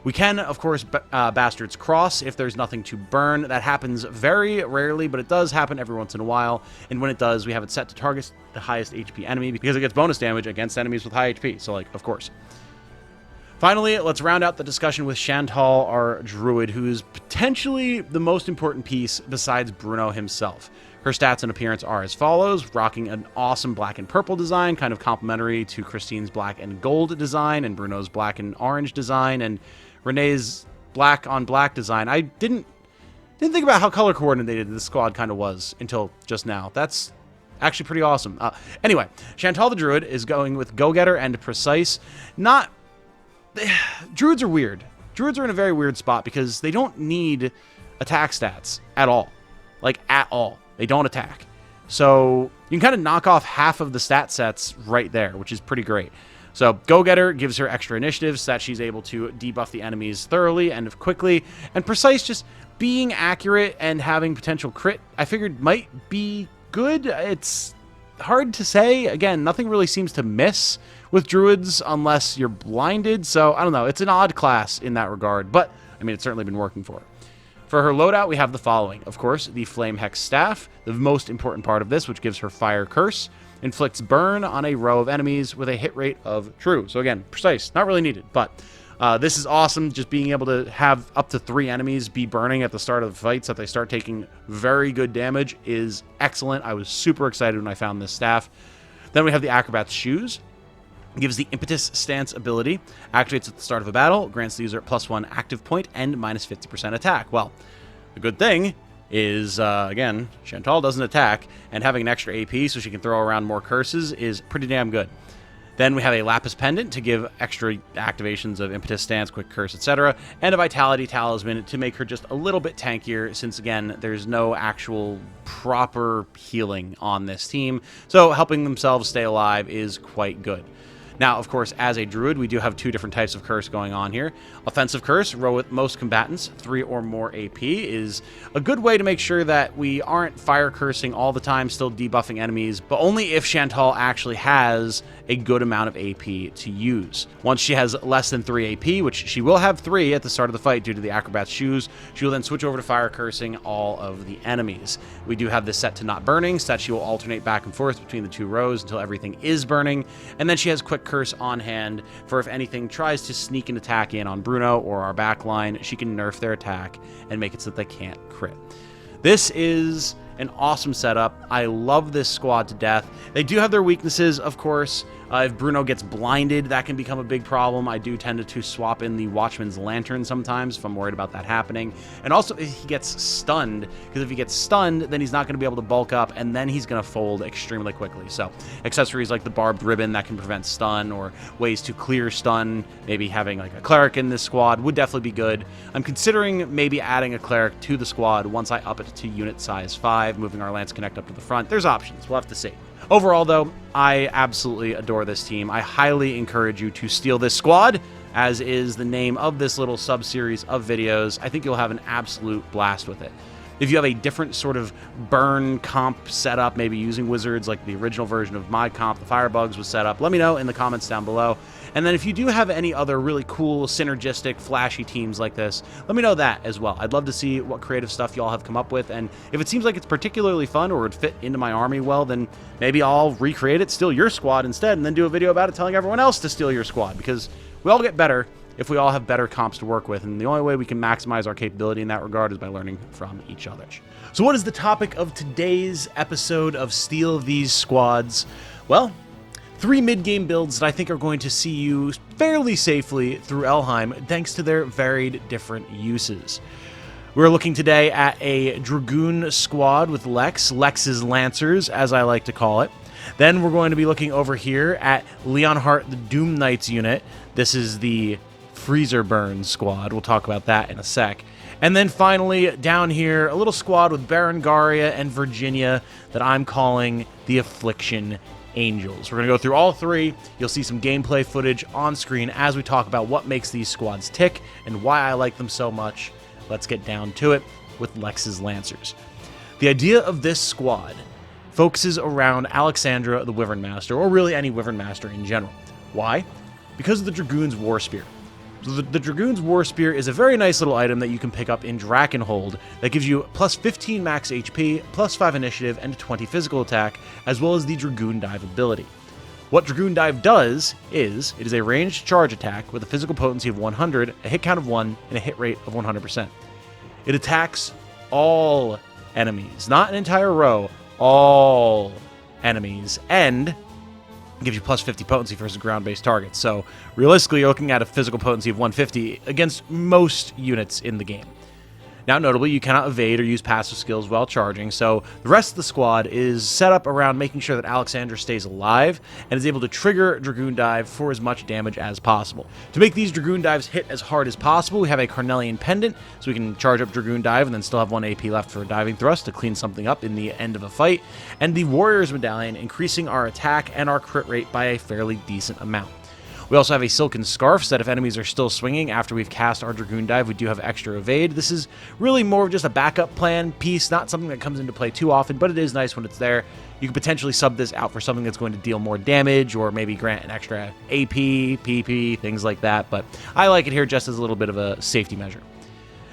Speaker 1: We can, of course, Bastard's Cross if there's nothing to burn. That happens very rarely, but it does happen every once in a while, and when it does, we have it set to target the highest HP enemy because it gets bonus damage against enemies with high HP, so, like, of course. Finally, let's round out the discussion with Chantal, our druid, who is potentially the most important piece besides Bruno himself. Her stats and appearance are as follows, rocking an awesome black and purple design, kind of complementary to Christine's black and gold design, and Bruno's black and orange design, and Renee's black on black design. I didn't think about how color coordinated this squad kind of was until just now. That's actually pretty awesome. Anyway, Chantal the druid is going with Go-Getter and Precise. Druids are weird. Druids are in a very weird spot because they don't need attack stats at all. Like, at all. They don't attack. So you can kind of knock off half of the stat sets right there, which is pretty great. So Go-Getter gives her extra initiative so that she's able to debuff the enemies thoroughly and quickly. And Precise, just being accurate and having potential crit, I figured might be good. It's hard to say. Again, nothing really seems to miss with druids unless you're blinded, so I don't know. It's an odd class in that regard, but I mean, it's certainly been working for her. For her loadout, we have the following. Of course, the Flame Hex Staff, the most important part of this, which gives her Fire Curse, inflicts burn on a row of enemies with a hit rate of true. So again, Precise, not really needed, but this is awesome. Just being able to have up to 3 enemies be burning at the start of the fight so that they start taking very good damage is excellent. I was super excited when I found this staff. Then we have the Acrobat's Shoes. Gives the Impetus Stance ability, activates at the start of a battle, grants the user +1 active point and minus 50% attack. Well, the good thing is, again, Chantal doesn't attack, and having an extra AP so she can throw around more curses is pretty damn good. Then we have a Lapis Pendant to give extra activations of Impetus Stance, Quick Curse, etc., and a Vitality Talisman to make her just a little bit tankier, since, again, there's no actual proper healing on this team, so helping themselves stay alive is quite good. Now, of course, as a druid, we do have 2 different types of curse going on here. Offensive curse, row with most combatants, 3 or more AP, is a good way to make sure that we aren't fire cursing all the time, still debuffing enemies, but only if Chantal actually has a good amount of AP to use. Once she has less than 3 AP, which she will have 3 at the start of the fight due to the Acrobat's Shoes, she will then switch over to fire cursing all of the enemies. We do have this set to not burning, so that she will alternate back and forth between the 2 rows until everything is burning, and then she has Quick Curse on hand for if anything tries to sneak an attack in on Bruno or our backline, she can nerf their attack and make it so that they can't crit. This is an awesome setup. I love this squad to death. They do have their weaknesses, of course. If Bruno gets blinded, that can become a big problem. I do tend to swap in the Watchman's Lantern sometimes if I'm worried about that happening. And also if he gets stunned, because if he gets stunned, then he's not going to be able to bulk up, and then he's going to fold extremely quickly. So accessories like the Barbed Ribbon that can prevent stun, or ways to clear stun, maybe having like a Cleric in this squad would definitely be good. I'm considering maybe adding a Cleric to the squad once I up it to unit size 5, moving our Lance Connect up to the front. There's options. We'll have to see. Overall, though, I absolutely adore this team. I highly encourage you to steal this squad, as is the name of this little sub-series of videos. I think you'll have an absolute blast with it. If you have a different sort of burn comp setup, maybe using wizards like the original version of my comp, the Firebugs, was set up, let me know in the comments down below. And then if you do have any other really cool, synergistic, flashy teams like this, let me know that as well. I'd love to see what creative stuff y'all have come up with, and if it seems like it's particularly fun or would fit into my army well, then maybe I'll recreate it, steal your squad instead, and then do a video about it telling everyone else to steal your squad, because we all get better if we all have better comps to work with, and the only way we can maximize our capability in that regard is by learning from each other. So what is the topic of today's episode of Steal These Squads? Well, 3 mid-game builds that I think are going to see you fairly safely through Elheim, thanks to their varied different uses. We're looking today at a Dragoon squad with Lex's Lancers, as I like to call it. Then we're going to be looking over here at Leonhardt the Doom Knights unit. This is the Freezer Burn squad. We'll talk about that in a sec. And then finally, down here, a little squad with Berengaria and Virginia that I'm calling the Affliction Angels. We're going to go through all 3. You'll see some gameplay footage on screen as we talk about what makes these squads tick and why I like them so much. Let's get down to it with Lex's Lancers. The idea of this squad focuses around Alexandra the Wyvern Master, or really any Wyvern Master in general. Why? Because of the Dragoon's War Spear. The Dragoon's War Spear is a very nice little item that you can pick up in Drakkenhold that gives you plus 15 max HP, plus 5 initiative, and 20 physical attack, as well as the Dragoon Dive ability. What Dragoon Dive does is, it is a ranged charge attack with a physical potency of 100, a hit count of 1, and a hit rate of 100%. It attacks all enemies, not an entire row, all enemies, and gives you plus 50 potency versus ground-based targets. So realistically, you're looking at a physical potency of 150 against most units in the game. Now, notably, you cannot evade or use passive skills while charging, so the rest of the squad is set up around making sure that Alexandra stays alive and is able to trigger Dragoon Dive for as much damage as possible. To make these Dragoon Dives hit as hard as possible, we have a Carnelian Pendant, so we can charge up Dragoon Dive and then still have 1 AP left for a Diving Thrust to clean something up in the end of a fight, and the Warrior's Medallion, increasing our attack and our crit rate by a fairly decent amount. We also have a Silken Scarf, so that if enemies are still swinging after we've cast our Dragoon Dive, we do have extra evade. This is really more of just a backup plan piece, not something that comes into play too often, but it is nice when it's there. You can potentially sub this out for something that's going to deal more damage, or maybe grant an extra AP, PP, things like that, but I like it here just as a little bit of a safety measure.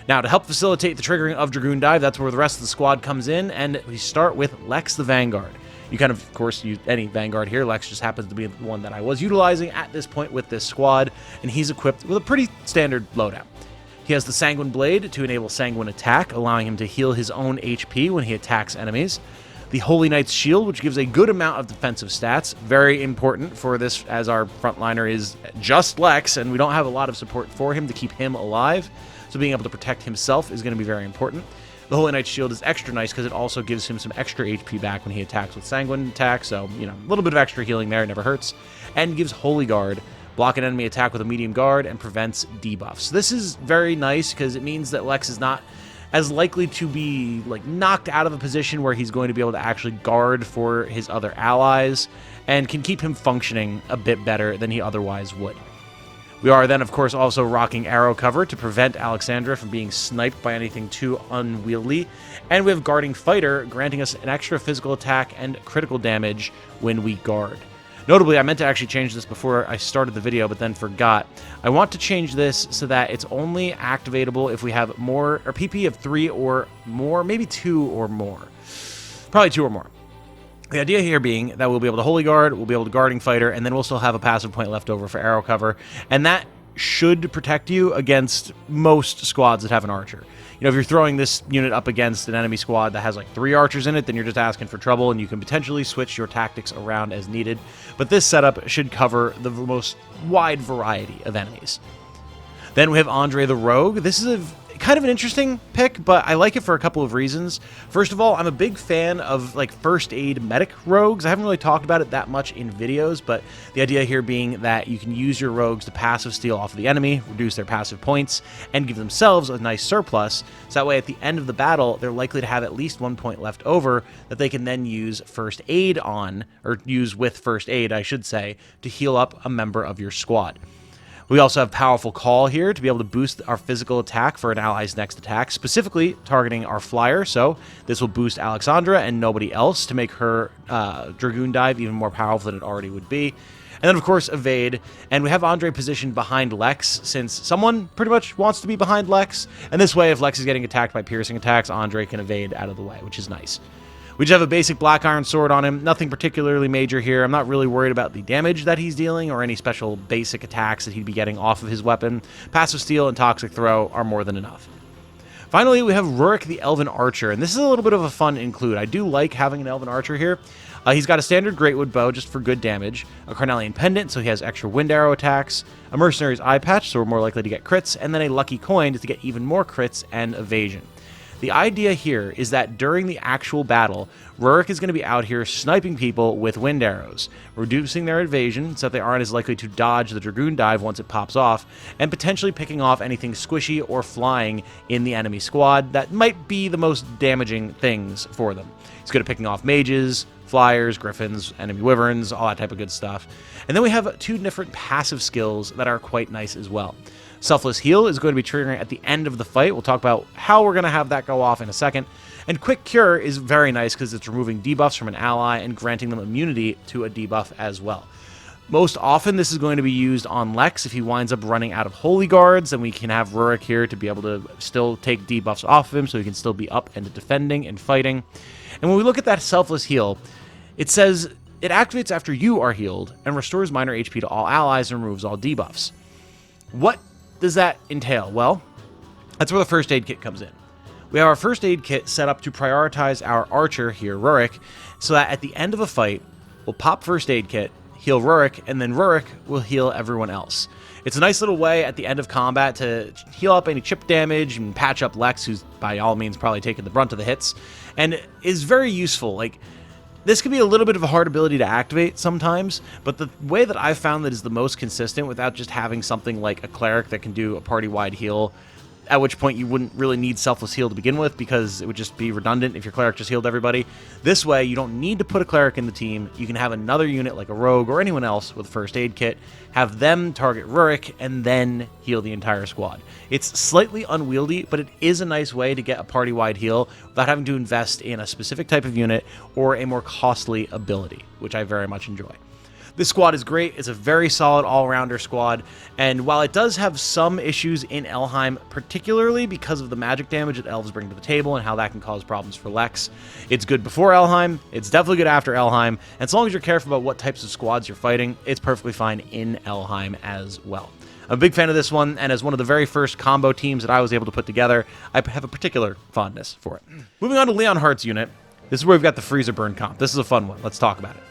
Speaker 1: Now, to help facilitate the triggering of Dragoon Dive, that's where the rest of the squad comes in, and we start with Lex the Vanguard. You can, of course, use any Vanguard here. Lex just happens to be the one that I was utilizing at this point with this squad, and he's equipped with a pretty standard loadout. He has the Sanguine Blade to enable Sanguine Attack, allowing him to heal his own HP when he attacks enemies. The Holy Knight's Shield, which gives a good amount of defensive stats. Very important for this, as our frontliner is just Lex, and we don't have a lot of support for him to keep him alive. So being able to protect himself is going to be very important. The Holy Knight's Shield is extra nice because it also gives him some extra HP back when he attacks with Sanguine Attack, so, you know, a little bit of extra healing there, it never hurts. And gives Holy Guard, block an enemy attack with a medium guard, and prevents debuffs. This is very nice because it means that Lex is not as likely to be, like, knocked out of a position where he's going to be able to actually guard for his other allies, and can keep him functioning a bit better than he otherwise would. We are then, of course, also rocking arrow cover to prevent Alexandra from being sniped by anything too unwieldy. And we have Guarding Fighter, granting us an extra physical attack and critical damage when we guard. Notably, I meant to actually change this before I started the video, but then forgot. I want to change this so that it's only activatable if we have more, or PP of 3 or more, maybe 2 or more. Probably 2 or more. The idea here being that we'll be able to Holy Guard, we'll be able to Guarding Fighter, and then we'll still have a passive point left over for arrow cover, and that should protect you against most squads that have an archer. You know, if you're throwing this unit up against an enemy squad that has like 3 archers in it, then you're just asking for trouble, and you can potentially switch your tactics around as needed. But this setup should cover the most wide variety of enemies. Then we have Andre the Rogue. This is a kind of an interesting pick, but I like it for a couple of reasons. First of all, I'm a big fan of like first aid medic rogues. I haven't really talked about it that much in videos, but the idea here being that you can use your rogues to passive steal off of the enemy, reduce their passive points, and give themselves a nice surplus. So that way at the end of the battle, they're likely to have at least 1 point left over that they can then use first aid on, or use with first aid, I should say, to heal up a member of your squad. We also have Powerful Call here to be able to boost our physical attack for an ally's next attack, specifically targeting our flyer. So this will boost Alexandra and nobody else to make her Dragoon Dive even more powerful than it already would be. And then, of course, Evade. And we have Andre positioned behind Lex, since someone pretty much wants to be behind Lex. And this way, if Lex is getting attacked by piercing attacks, Andre can evade out of the way, which is nice. We just have a basic Black Iron Sword on him. Nothing particularly major here. I'm not really worried about the damage that he's dealing or any special basic attacks that he'd be getting off of his weapon. Passive Steel and Toxic Throw are more than enough. Finally, we have Rurik the Elven Archer, and this is a little bit of a fun include. I do like having an Elven Archer here. He's got a standard Greatwood Bow just for good damage, a Carnelian Pendant, so he has extra Wind Arrow attacks, a Mercenary's Eye Patch, so we're more likely to get crits, and then a Lucky Coin to get even more crits and evasion. The idea here is that during the actual battle, Rurik is going to be out here sniping people with wind arrows, reducing their evasion so that they aren't as likely to dodge the Dragoon Dive once it pops off, and potentially picking off anything squishy or flying in the enemy squad that might be the most damaging things for them. He's good at picking off mages, flyers, griffins, enemy wyverns, all that type of good stuff. And then we have 2 different passive skills that are quite nice as well. Selfless Heal is going to be triggering at the end of the fight. We'll talk about how we're going to have that go off in a second. And Quick Cure is very nice because it's removing debuffs from an ally and granting them immunity to a debuff as well. Most often, this is going to be used on Lex. If he winds up running out of Holy Guards, then we can have Rurik here to be able to still take debuffs off of him so he can still be up and defending and fighting. And when we look at that Selfless Heal, it says it activates after you are healed and restores minor HP to all allies and removes all debuffs. What does that entail? Well, that's where the first aid kit comes in. We have our first aid kit set up to prioritize our archer here, Rurik, so that at the end of a fight, we'll pop first aid kit, heal Rurik, and then Rurik will heal everyone else. It's a nice little way at the end of combat to heal up any chip damage and patch up Lex, who's by all means probably taking the brunt of the hits, and is very useful. Like, this can be a little bit of a hard ability to activate sometimes, but the way that I've found that is the most consistent without just having something like a cleric that can do a party-wide heal, at which point you wouldn't really need Selfless Heal to begin with because it would just be redundant if your cleric just healed everybody. This way, you don't need to put a cleric in the team. You can have another unit like a rogue or anyone else with a first aid kit, have them target Rurik, and then heal the entire squad. It's slightly unwieldy, but it is a nice way to get a party-wide heal without having to invest in a specific type of unit or a more costly ability, which I very much enjoy. This squad is great. It's a very solid all-rounder squad, and while it does have some issues in Elheim, particularly because of the magic damage that elves bring to the table and how that can cause problems for Lex, it's good before Elheim, it's definitely good after Elheim, and as long as you're careful about what types of squads you're fighting, it's perfectly fine in Elheim as well. I'm a big fan of this one, and as one of the very first combo teams that I was able to put together, I have a particular fondness for it. Moving on to Leon Hart's unit, this is where we've got the Freezer Burn comp. This is a fun one. Let's talk about it.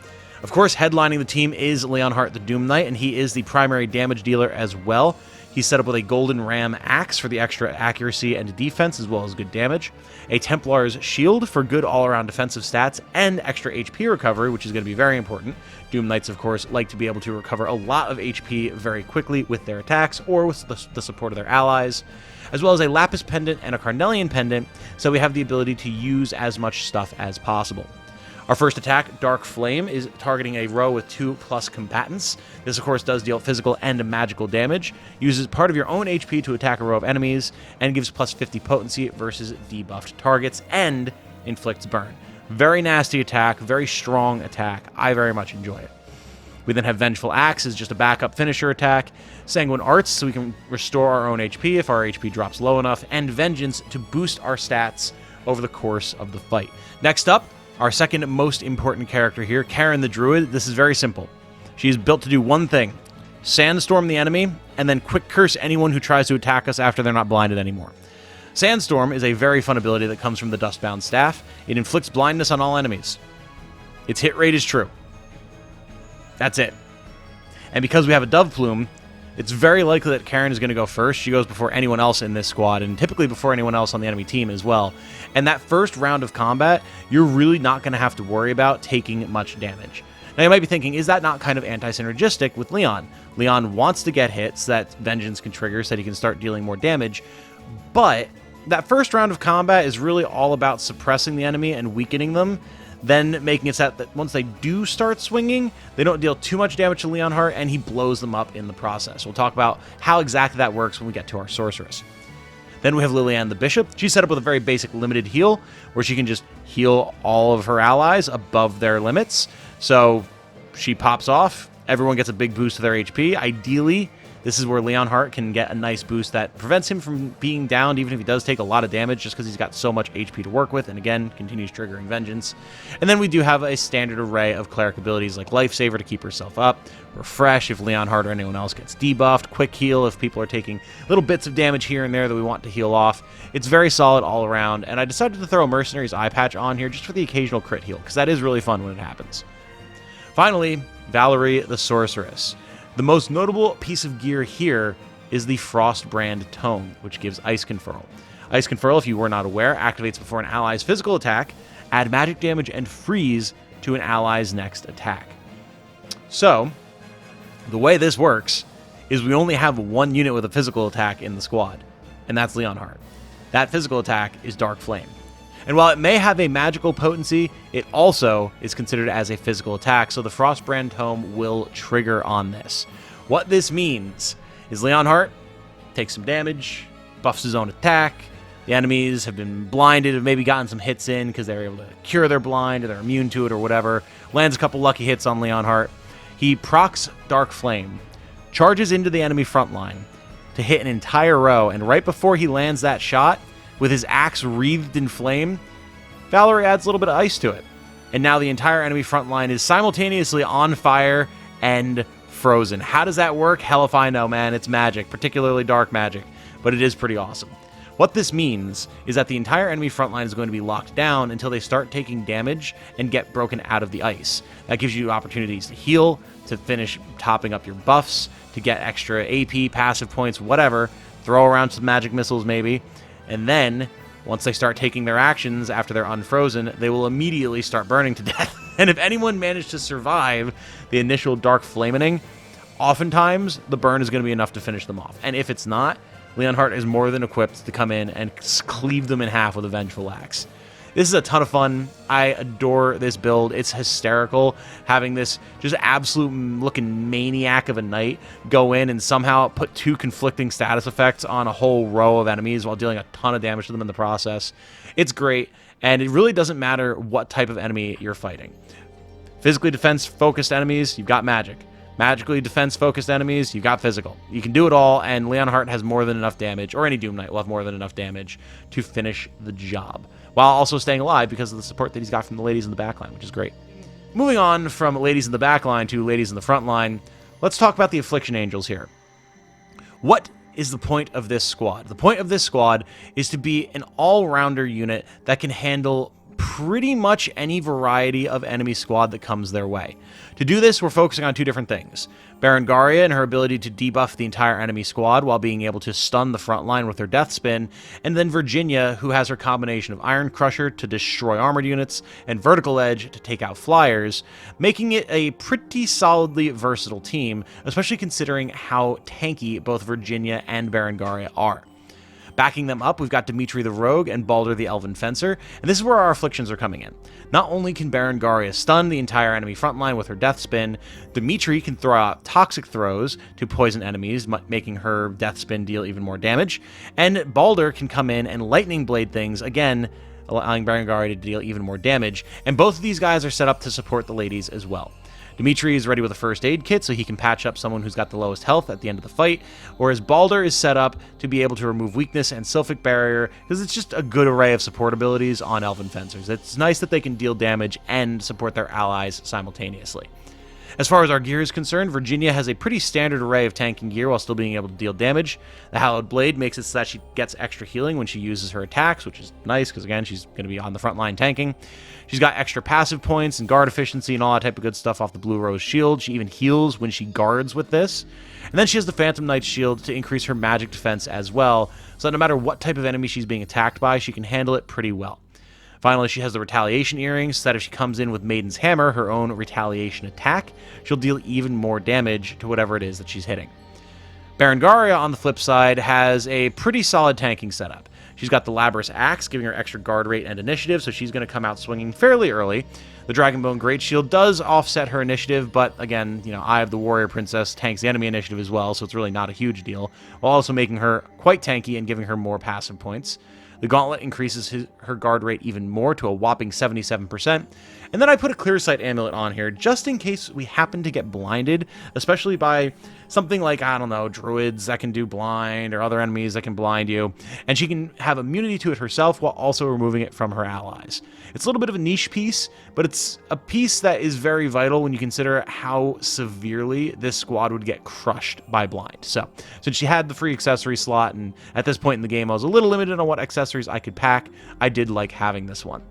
Speaker 1: Of course, headlining the team is Leon Hart the Doom Knight, and he is the primary damage dealer as well. He's set up with a Golden Ram Axe for the extra accuracy and defense, as well as good damage, a Templar's Shield for good all-around defensive stats, and extra HP recovery, which is going to be very important. Doom Knights, of course, like to be able to recover a lot of HP very quickly with their attacks or with the support of their allies, as well as a Lapis Pendant and a Carnelian Pendant, so we have the ability to use as much stuff as possible. Our first attack, Dark Flame, is targeting a row with 2+ combatants. This, of course, does deal physical and magical damage, uses part of your own HP to attack a row of enemies, and gives +50 potency versus debuffed targets, and inflicts burn. Very nasty attack, very strong attack. I very much enjoy it. We then have Vengeful Axe as just a backup finisher attack, Sanguine Arts so we can restore our own HP if our HP drops low enough, and Vengeance to boost our stats over the course of the fight. Next up, our second most important character here, Karen the Druid. This is very simple. She's built to do one thing: Sandstorm the enemy, and then Quick Curse anyone who tries to attack us after they're not blinded anymore. Sandstorm is a very fun ability that comes from the Dustbound Staff. It inflicts blindness on all enemies. Its hit rate is true. That's it. And because we have a Dove Plume, it's very likely that Karen is going to go first. She goes before anyone else in this squad, and typically before anyone else on the enemy team as well. And that first round of combat, you're really not going to have to worry about taking much damage. Now, you might be thinking, is that not kind of anti-synergistic with Leon? Leon wants to get hits that Vengeance can trigger so that he can start dealing more damage, but that first round of combat is really all about suppressing the enemy and weakening them. then making it so that once they do start swinging, they don't deal too much damage to Leonhardt, and he blows them up in the process. We'll talk about how exactly that works when we get to our Sorceress. Then we have Liliane the Bishop. She's set up with a very basic limited heal, where she can just heal all of her allies above their limits. So she pops off, everyone gets a big boost to their HP. Ideally, this is where Leonhardt can get a nice boost that prevents him from being downed, even if he does take a lot of damage, just because he's got so much HP to work with, and again, continues triggering Vengeance. And then we do have a standard array of cleric abilities like Lifesaver to keep herself up, Refresh if Leonhardt or anyone else gets debuffed, Quick Heal if people are taking little bits of damage here and there that we want to heal off. It's very solid all around, and I decided to throw a Mercenary's Eye Patch on here just for the occasional crit heal, because that is really fun when it happens. Finally, Valerie the Sorceress. The most notable piece of gear here is the Frostbrand Tome, which gives Ice Conferral. Ice Conferral, if you were not aware, activates before an ally's physical attack, add magic damage and freeze to an ally's next attack. So, the way this works is we only have one unit with a physical attack in the squad, and that's Leonhardt. That physical attack is Dark Flame. And while it may have a magical potency, it also is considered as a physical attack, so the Frostbrand Tome will trigger on this. What this means is Leonhardt takes some damage, buffs his own attack, the enemies have been blinded, have maybe gotten some hits in because they're able to cure their blind, or they're immune to it or whatever, lands a couple lucky hits on Leonhardt. He procs Dark Flame, charges into the enemy front line to hit an entire row, and right before he lands that shot, with his axe wreathed in flame, Valerie adds a little bit of ice to it. And now the entire enemy front line is simultaneously on fire and frozen. How does that work? Hell if I know, man. It's magic, particularly dark magic, but it is pretty awesome. What this means is that the entire enemy front line is going to be locked down until they start taking damage and get broken out of the ice. That gives you opportunities to heal, to finish topping up your buffs, to get extra AP, passive points, whatever, throw around some magic missiles maybe. And then, once they start taking their actions after they're unfrozen, they will immediately start burning to death. And if anyone managed to survive the initial Dark Flamening, oftentimes the burn is going to be enough to finish them off. And if it's not, Leonhardt is more than equipped to come in and cleave them in half with a Vengeful Axe. This is a ton of fun. I adore this build. It's hysterical having this just absolute looking maniac of a knight go in and somehow put two conflicting status effects on a whole row of enemies while dealing a ton of damage to them in the process. It's great, and it really doesn't matter what type of enemy you're fighting. Physically defense-focused enemies, you've got magic. Magically defense-focused enemies, you've got physical. You can do it all, and Leonhardt has more than enough damage, or any Doom Knight will have more than enough damage to finish the job, while also staying alive because of the support that he's got from the ladies in the backline, which is great. Moving on from ladies in the backline to ladies in the front line, let's talk about the Affliction Angels here. What is the point of this squad? The point of this squad is to be an all-rounder unit that can handle pretty much any variety of enemy squad that comes their way. To do this, we're focusing on two different things. Berengaria and her ability to debuff the entire enemy squad while being able to stun the front line with her Death Spin, and then Virginia, who has her combination of Iron Crusher to destroy armored units and Vertical Edge to take out flyers, making it a pretty solidly versatile team, especially considering how tanky both Virginia and Berengaria are. Backing them up, we've got Dimitri the Rogue and Balder the Elven Fencer, and this is where our afflictions are coming in. Not only can Berengaria stun the entire enemy frontline with her Death Spin, Dimitri can throw out Toxic Throws to poison enemies, making her Death Spin deal even more damage, and Balder can come in and Lightning Blade things, again, allowing Berengaria to deal even more damage, and both of these guys are set up to support the ladies as well. Dimitri is ready with a first aid kit so he can patch up someone who's got the lowest health at the end of the fight, whereas Balder is set up to be able to remove weakness and Sylphic Barrier because it's just a good array of support abilities on Elven Fencers. It's nice that they can deal damage and support their allies simultaneously. As far as our gear is concerned, Virginia has a pretty standard array of tanking gear while still being able to deal damage. The Hallowed Blade makes it so that she gets extra healing when she uses her attacks, which is nice because, again, she's going to be on the front line tanking. She's got extra passive points and guard efficiency and all that type of good stuff off the Blue Rose Shield. She even heals when she guards with this. And then she has the Phantom Knight Shield to increase her magic defense as well, so that no matter what type of enemy she's being attacked by, she can handle it pretty well. Finally, she has the Retaliation Earrings, so that if she comes in with Maiden's Hammer, her own retaliation attack, she'll deal even more damage to whatever it is that she's hitting. Berengaria, on the flip side, has a pretty solid tanking setup. She's got the Labrys Axe, giving her extra guard rate and initiative, so she's going to come out swinging fairly early. The Dragonbone Great Shield does offset her initiative, but again, Eye of the Warrior Princess tanks the enemy initiative as well, so it's really not a huge deal, while also making her quite tanky and giving her more passive points. The Gauntlet increases her guard rate even more to a whopping 77%. And then I put a Clear Sight Amulet on here just in case we happen to get blinded, especially by something like, I don't know, druids that can do blind or other enemies that can blind you. And she can have immunity to it herself while also removing it from her allies. It's a little bit of a niche piece, but it's a piece that is very vital when you consider how severely this squad would get crushed by blind. So, since she had the free accessory slot, and at this point in the game I was a little limited on what accessories I could pack, I did like having this one.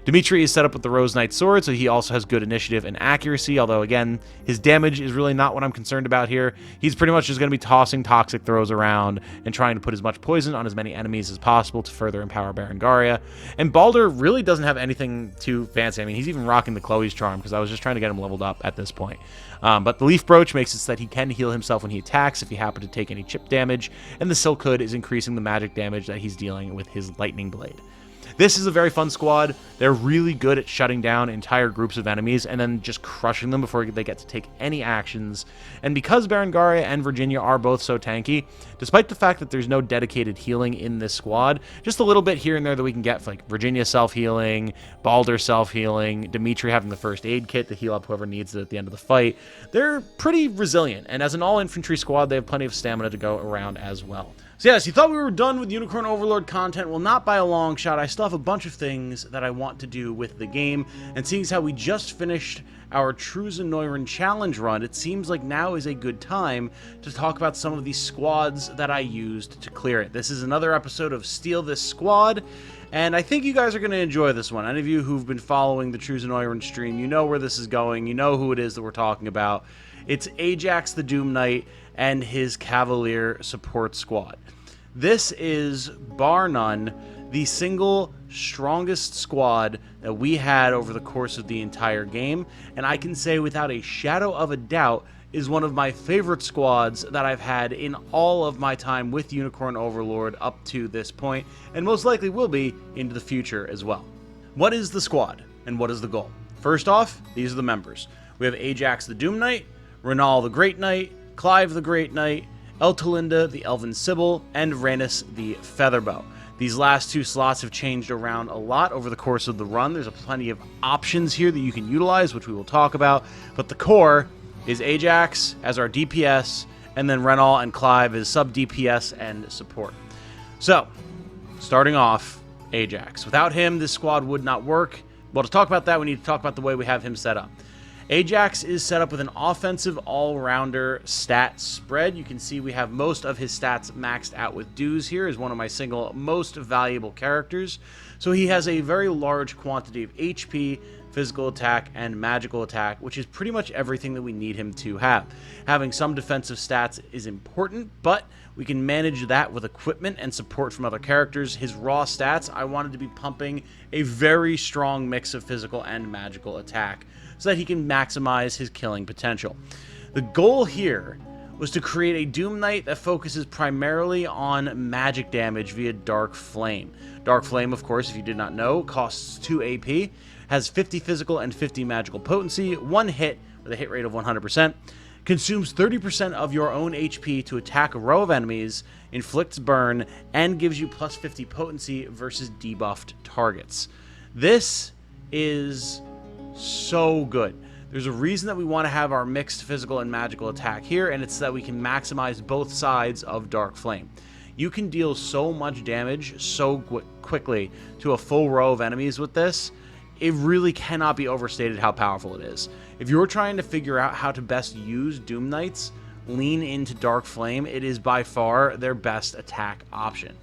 Speaker 1: Dimitri is set up with the Rose Knight Sword, so he also has good initiative and accuracy, although again, his damage is really not what I'm concerned about here. He's pretty much just going to be tossing toxic throws around and trying to put as much poison on as many enemies as possible to further empower Berengaria. And Balder really doesn't have anything too fancy. I mean, he's even rocking the Chloe's Charm because I was just trying to get him leveled up at this point. But the Leaf Brooch makes it so that he can heal himself when he attacks if he happens to take any chip damage, and the Silk Hood is increasing the magic damage that he's dealing with his Lightning Blade. This is a very fun squad. They're really good at shutting down entire groups of enemies and then just crushing them before they get to take any actions. And because Berengaria and Virginia are both so tanky, despite the fact that there's no dedicated healing in this squad, just a little bit here and there that we can get, like Virginia self-healing, Balder self-healing, Dimitri having the first aid kit to heal up whoever needs it at the end of the fight, they're pretty resilient. And as an all-infantry squad, they have plenty of stamina to go around as well. So yes, you thought we were done with Unicorn Overlord content. Well, not by a long shot. I still have a bunch of things that I want to do with the game. And seeing as how we just finished our Truseneuren challenge run, it seems like now is a good time to talk about some of these squads that I used to clear it. This is another episode of Steal This Squad, and I think you guys are going to enjoy this one. Any of you who've been following the Truseneuren stream, you know where this is going. You know who it is that we're talking about. It's Ajax the Doom Knight and his Cavalier support squad. This is, bar none, the single strongest squad that we had over the course of the entire game, and I can say without a shadow of a doubt is one of my favorite squads that I've had in all of my time with Unicorn Overlord up to this point, and most likely will be into the future as well. What is the squad, and what is the goal? First off, these are the members. We have Ajax the Doom Knight, Renal the Great Knight, Clive the Great Knight, Eltalinda the Elven Sibyl, and Rhaenys the Featherbow. These last two slots have changed around a lot over the course of the run. There's plenty of options here that you can utilize, which we will talk about, but the core is Ajax as our DPS, and then Renal and Clive as sub-DPS and support. So, starting off, Ajax. Without him, this squad would not work. Well, to talk about that, we need to talk about the way we have him set up. Ajax is set up with an offensive all-rounder stat spread. You can see we have most of his stats maxed out with dues here as one of my single most valuable characters. So he has a very large quantity of HP, physical attack, and magical attack, which is pretty much everything that we need him to have. Having some defensive stats is important, but we can manage that with equipment and support from other characters. His raw stats, I wanted to be pumping a very strong mix of physical and magical attack, so that he can maximize his killing potential. The goal here was to create a Doom Knight that focuses primarily on magic damage via Dark Flame. Dark Flame, of course, if you did not know, costs 2 AP, has 50 physical and 50 magical potency, one hit with a hit rate of 100%, consumes 30% of your own HP to attack a row of enemies, inflicts burn, and gives you plus 50 potency versus debuffed targets. This is so good. There's a reason that we want to have our mixed physical and magical attack here, and it's so that we can maximize both sides of Dark Flame. You can deal so much damage so quickly to a full row of enemies with this. It really cannot be overstated how powerful it is. If you're trying to figure out how to best use Doom Knights, lean into Dark Flame. It is by far their best attack option.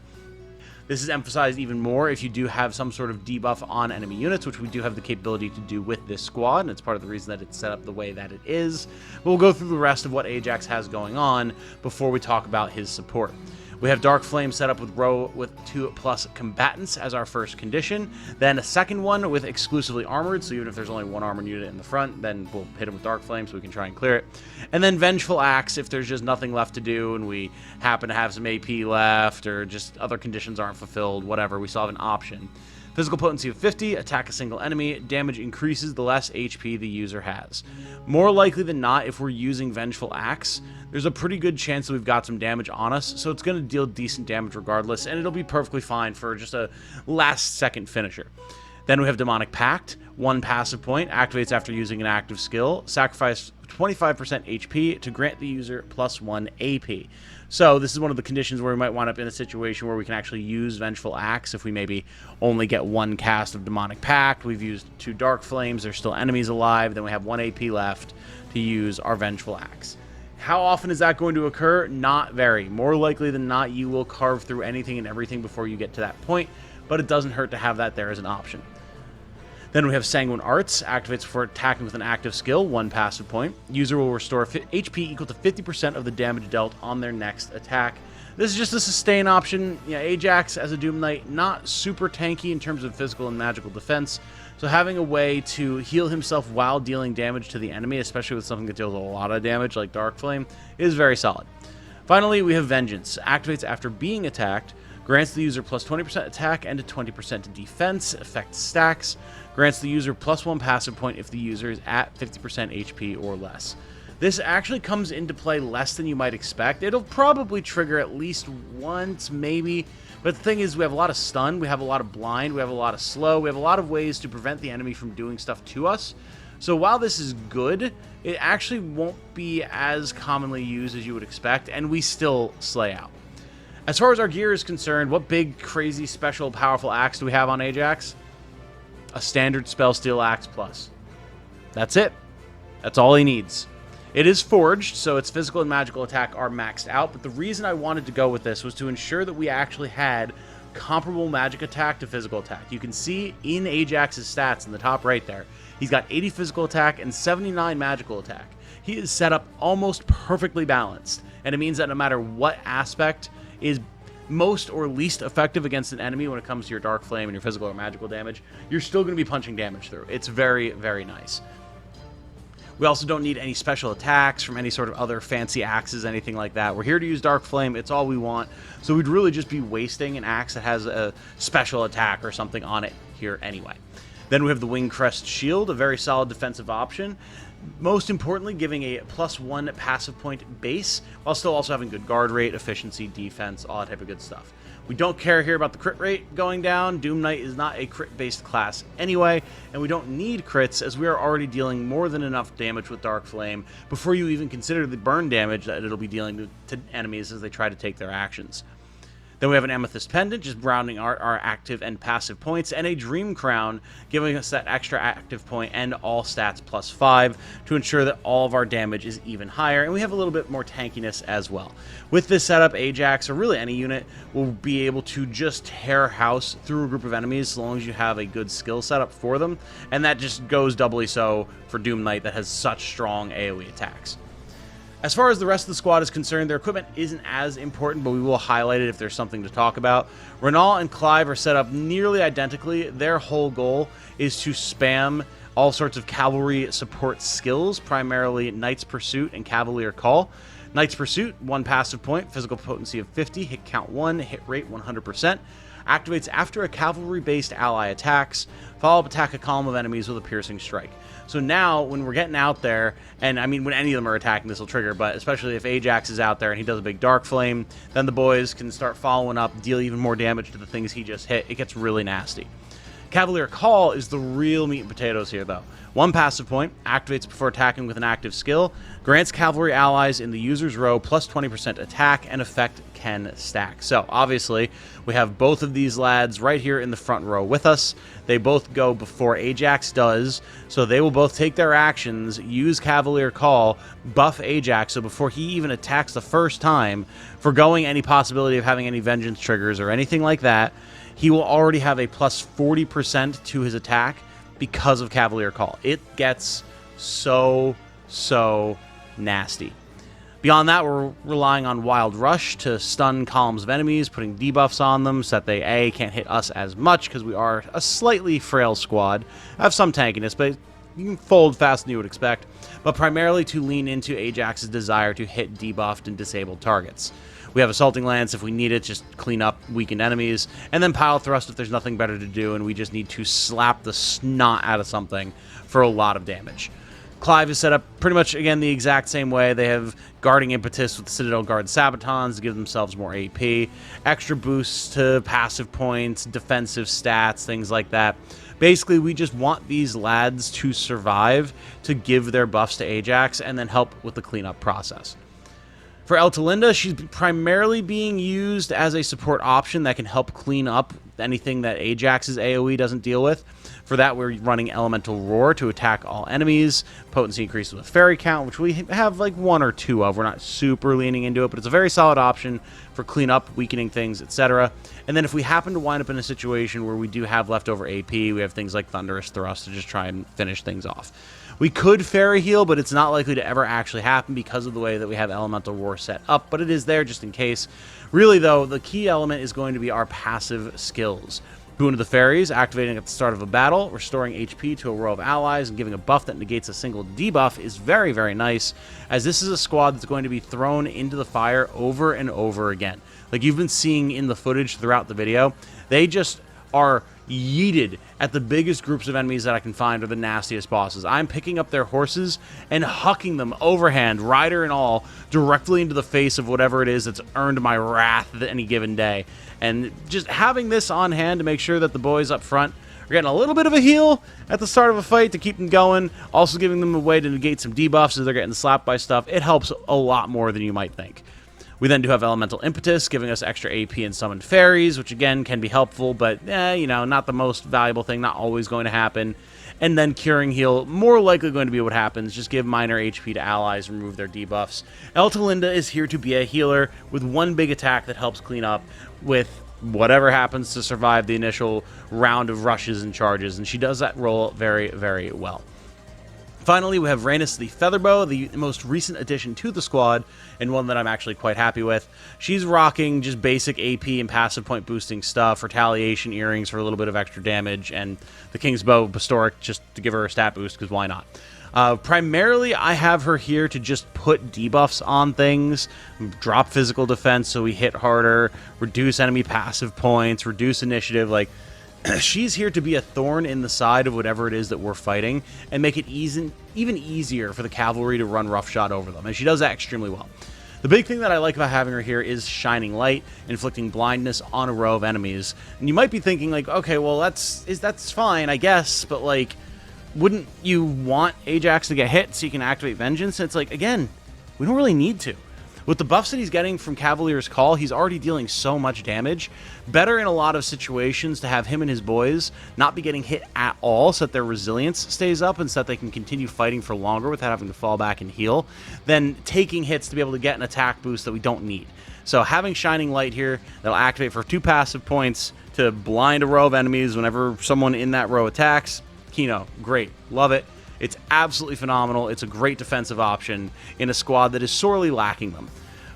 Speaker 1: This is emphasized even more if you do have some sort of debuff on enemy units, which we do have the capability to do with this squad, and it's part of the reason that it's set up the way that it is. But we'll go through the rest of what Ajax has going on before we talk about his support. We have Dark Flame set up with row with 2+ combatants as our first condition. Then a second one with exclusively armored, so even if there's only one armored unit in the front, then we'll hit him with Dark Flame so we can try and clear it. And then Vengeful Axe if there's just nothing left to do and we happen to have some AP left or just other conditions aren't fulfilled, whatever, we still have an option. Physical potency of 50, attack a single enemy, damage increases the less HP the user has. More likely than not, if we're using Vengeful Axe, there's a pretty good chance that we've got some damage on us, so it's going to deal decent damage regardless, and it'll be perfectly fine for just a last-second finisher. Then we have Demonic Pact, 1 passive point, activates after using an active skill, sacrifice 25% HP to grant the user +1 AP. So this is one of the conditions where we might wind up in a situation where we can actually use Vengeful Axe if we maybe only get 1 cast of Demonic Pact. We've used 2 Dark Flames, there's still enemies alive, then we have 1 AP left to use our Vengeful Axe. How often is that going to occur? Not very. More likely than not, you will carve through anything and everything before you get to that point, but it doesn't hurt to have that there as an option. Then we have Sanguine Arts, activates for attacking with an active skill, 1 passive point. User will restore HP equal to 50% of the damage dealt on their next attack. This is just a sustain option. Yeah, Ajax as a Doom Knight, not super tanky in terms of physical and magical defense, so having a way to heal himself while dealing damage to the enemy, especially with something that deals a lot of damage like Dark Flame, is very solid. Finally, we have Vengeance, activates after being attacked, grants the user plus 20% attack and 20% to defense, effect stacks, grants the user +1 passive point if the user is at 50% HP or less. This actually comes into play less than you might expect. It'll probably trigger at least once, maybe, but the thing is we have a lot of stun, we have a lot of blind, we have a lot of slow, we have a lot of ways to prevent the enemy from doing stuff to us. So while this is good, it actually won't be as commonly used as you would expect, and we still slay out. As far as our gear is concerned, what big, crazy, special, powerful axe do we have on Ajax? A standard Spell Steel Axe Plus. That's it. That's all he needs. It is forged, so its physical and magical attack are maxed out, but the reason I wanted to go with this was to ensure that we actually had comparable magic attack to physical attack. You can see in Ajax's stats in the top right there, he's got 80 physical attack and 79 magical attack. He is set up almost perfectly balanced, and it means that no matter what aspect is most or least effective against an enemy when it comes to your Dark Flame and your physical or magical damage, you're still going to be punching damage through. It's very, very nice. We also don't need any special attacks from any sort of other fancy axes, anything like that. We're here to use Dark Flame. It's all we want. So we'd really just be wasting an axe that has a special attack or something on it here anyway. Then we have the Wing Crest Shield, a very solid defensive option. Most importantly, giving a +1 passive point base, while still also having good guard rate, efficiency, defense, all that type of good stuff. We don't care here about the crit rate going down. Doom Knight is not a crit-based class anyway, and we don't need crits as we are already dealing more than enough damage with Dark Flame before you even consider the burn damage that it'll be dealing to enemies as they try to take their actions. Then we have an Amethyst Pendant, just rounding out our active and passive points, and a Dream Crown, giving us that extra active point and all stats +5 to ensure that all of our damage is even higher, and we have a little bit more tankiness as well. With this setup, Ajax, or really any unit, will be able to just tear house through a group of enemies as long as you have a good skill setup for them, and that just goes doubly so for Doom Knight that has such strong AoE attacks. As far as the rest of the squad is concerned, their equipment isn't as important, but we will highlight it if there's something to talk about. Renault and Clive are set up nearly identically. Their whole goal is to spam all sorts of cavalry support skills, primarily Knight's Pursuit and Cavalier Call. Knight's Pursuit, 1 passive point, physical potency of 50, hit count 1, hit rate 100%. Activates after a cavalry-based ally attacks. Follow-up attack a column of enemies with a piercing strike. So now, when we're getting out there, and I mean when any of them are attacking, this will trigger, but especially if Ajax is out there and he does a big Dark Flame, then the boys can start following up, deal even more damage to the things he just hit. It gets really nasty. Cavalier Call is the real meat and potatoes here, though. 1 passive point, activates before attacking with an active skill, grants cavalry allies in the user's row plus 20% attack, and effect can stack. So, obviously, we have both of these lads right here in the front row with us. They both go before Ajax does, so they will both take their actions, use Cavalier Call, buff Ajax, so before he even attacks the first time, foregoing any possibility of having any vengeance triggers or anything like that, he will already have a plus 40% to his attack because of Cavalier Call. It gets so nasty. Beyond that, we're relying on Wild Rush to stun columns of enemies, putting debuffs on them so that they, A, can't hit us as much because we are a slightly frail squad. Have some tankiness, but you can fold faster than you would expect, but primarily to lean into Ajax's desire to hit debuffed and disabled targets. We have Assaulting Lance if we need it, just clean up weakened enemies. And then Pile Thrust if there's nothing better to do and we just need to slap the snot out of something for a lot of damage. Clive is set up pretty much, again, the exact same way. They have Guarding Impetus with Citadel Guard Sabatons to give themselves more AP, extra boosts to passive points, defensive stats, things like that. Basically, we just want these lads to survive, to give their buffs to Ajax, and then help with the cleanup process. For Eltalinda, she's primarily being used as a support option that can help clean up anything that Ajax's AoE doesn't deal with. For that, we're running Elemental Roar to attack all enemies. Potency increases with Fairy Count, which we have like 1 or 2 of. We're not super leaning into it, but it's a very solid option for cleanup, weakening things, etc. And then if we happen to wind up in a situation where we do have leftover AP, we have things like Thunderous Thrust to just try and finish things off. We could Fairy Heal, but it's not likely to ever actually happen because of the way that we have Elemental Roar set up, but it is there just in case. Really, though, the key element is going to be our passive skills. Boon of the Fairies, activating at the start of a battle, restoring HP to a row of allies, and giving a buff that negates a single debuff is very, very nice, as this is a squad that's going to be thrown into the fire over and over again. Like you've been seeing in the footage throughout the video, they just are yeeted at the biggest groups of enemies that I can find, or the nastiest bosses. I'm picking up their horses and hucking them overhand, rider and all, directly into the face of whatever it is that's earned my wrath any given day. And just having this on hand to make sure that the boys up front are getting a little bit of a heal at the start of a fight to keep them going, also giving them a way to negate some debuffs as they're getting slapped by stuff, it helps a lot more than you might think. We then do have Elemental Impetus, giving us extra AP and Summoned Fairies, which again can be helpful, but you know, not the most valuable thing, not always going to happen. And then Curing Heal, more likely going to be what happens, just give minor HP to allies, remove their debuffs. Eltalinda is here to be a healer with one big attack that helps clean up with whatever happens to survive the initial round of rushes and charges, and she does that role very, very well. Finally, we have Rhaenys the Featherbow, the most recent addition to the squad, and one that I'm actually quite happy with. She's rocking just basic AP and passive point boosting stuff, Retaliation Earrings for a little bit of extra damage, and the King's Bow Historic just to give her a stat boost, because why not? Primarily, I have her here to just put debuffs on things, drop physical defense so we hit harder, reduce enemy passive points, reduce initiative, like... She's here to be a thorn in the side of whatever it is that we're fighting and make it even easier for the cavalry to run roughshod over them, and she does that extremely well. The big thing that I like about having her here is Shining Light, inflicting blindness on a row of enemies. And you might be thinking, like, okay, well, that's fine, I guess, but, like, wouldn't you want Ajax to get hit so you can activate Vengeance? And it's like, again, we don't really need to. With the buffs that he's getting from Cavalier's Call, he's already dealing so much damage. Better in a lot of situations to have him and his boys not be getting hit at all so that their resilience stays up and so that they can continue fighting for longer without having to fall back and heal, than taking hits to be able to get an attack boost that we don't need. So having Shining Light here, that'll activate for 2 passive points to blind a row of enemies whenever someone in that row attacks. Kino, great. Love it. It's absolutely phenomenal. It's a great defensive option in a squad that is sorely lacking them.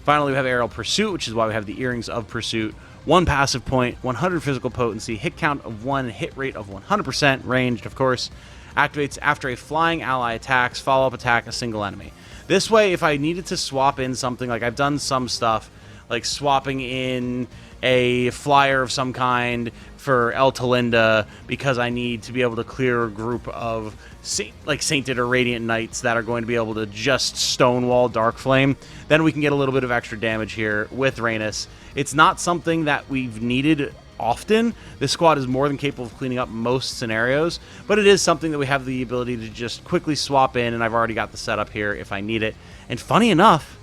Speaker 1: Finally, we have Aerial Pursuit, which is why we have the Earrings of Pursuit. 1 passive point, 100 physical potency, hit count of 1, hit rate of 100%, ranged, of course. Activates after a flying ally attacks, follow-up attack a single enemy. This way, if I needed to swap in something, like I've done some stuff, like swapping in a flyer of some kind for Eltalinda because I need to be able to clear a group of Sainted or Radiant Knights that are going to be able to just stonewall Darkflame, then we can get a little bit of extra damage here with Rhaenys. It's not something that we've needed often. This squad is more than capable of cleaning up most scenarios, but it is something that we have the ability to just quickly swap in, and I've already got the setup here if I need it. And funny enough,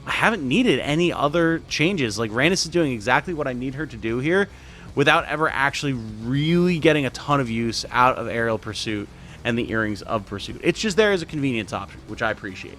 Speaker 1: I haven't needed any other changes. Like, Rhaenys is doing exactly what I need her to do here without ever actually really getting a ton of use out of Aerial Pursuit and the Earrings of Pursuit. It's just there as a convenience option, which I appreciate.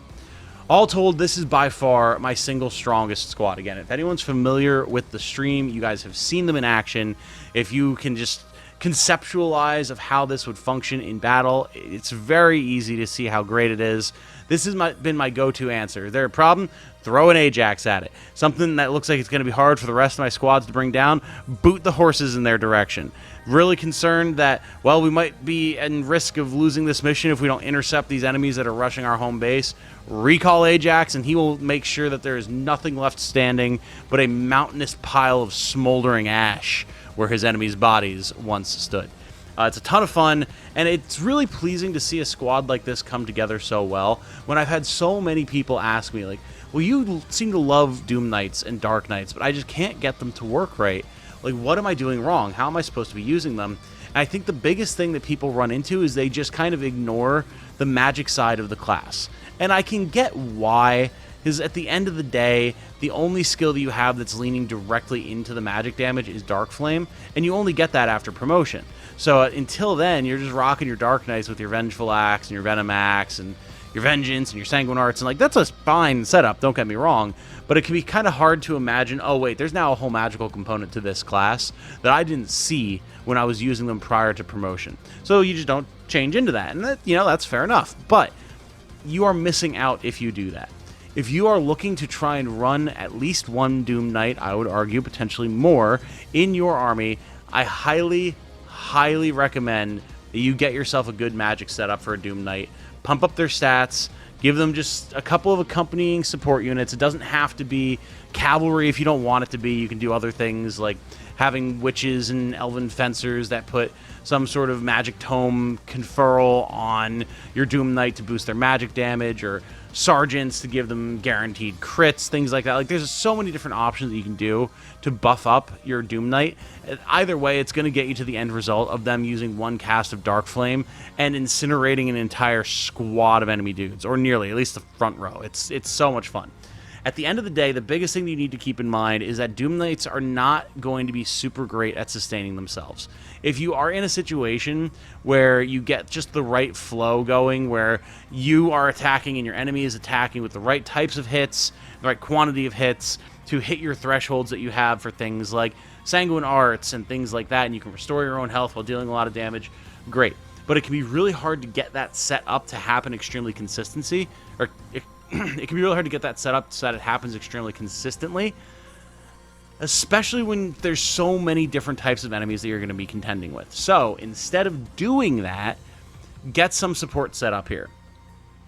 Speaker 1: All told, this is by far my single strongest squad. Again, if anyone's familiar with the stream, you guys have seen them in action. If you can just conceptualize of how this would function in battle, it's very easy to see how great it is. This has been my go-to answer. Is there a problem? Throw an Ajax at it. Something that looks like it's going to be hard for the rest of my squads to bring down, boot the horses in their direction. Really concerned that, well, we might be in risk of losing this mission if we don't intercept these enemies that are rushing our home base. Recall Ajax, and he will make sure that there is nothing left standing but a mountainous pile of smoldering ash where his enemies' bodies once stood. It's a ton of fun, and it's really pleasing to see a squad like this come together so well when I've had so many people ask me, like, well, you seem to love Doom Knights and Dark Knights, but I just can't get them to work right. Like, what am I doing wrong? How am I supposed to be using them? And I think the biggest thing that people run into is they just kind of ignore the magic side of the class. And I can get why, because at the end of the day, the only skill that you have that's leaning directly into the magic damage is Dark Flame, and you only get that after promotion. So until then, you're just rocking your Dark Knights with your Vengeful Axe and your Venom Axe and your Vengeance and your Sanguine Arts, and like, that's a fine setup, don't get me wrong, but it can be kind of hard to imagine, oh wait, there's now a whole magical component to this class that I didn't see when I was using them prior to promotion. So you just don't change into that, and that, you know, that's fair enough, but you are missing out if you do that. If you are looking to try and run at least one Doom Knight, I would argue potentially more, in your army, I highly recommend that you get yourself a good magic setup for a Doom Knight. Pump up their stats, give them just a couple of accompanying support units. It doesn't have to be cavalry if you don't want it to be. You can do other things like having witches and elven fencers that put some sort of magic tome conferral on your Doom Knight to boost their magic damage, or sergeants to give them guaranteed crits, things like that. Like, there's so many different options that you can do to buff up your Doom Knight. Either way, it's going to get you to the end result of them using one cast of Dark Flame and incinerating an entire squad of enemy dudes, or nearly, at least the front row. It's so much fun. At the end of the day, the biggest thing you need to keep in mind is that Doom Knights are not going to be super great at sustaining themselves. If you are in a situation where you get just the right flow going, where you are attacking and your enemy is attacking with the right types of hits, the right quantity of hits to hit your thresholds that you have for things like Sanguine Arts and things like that, and you can restore your own health while dealing a lot of damage, great. But it can be really hard to get that set up to happen extremely consistently, or it can be really hard to get that set up so that it happens extremely consistently, especially when there's so many different types of enemies that you're going to be contending with. So instead of doing that, get some support set up here.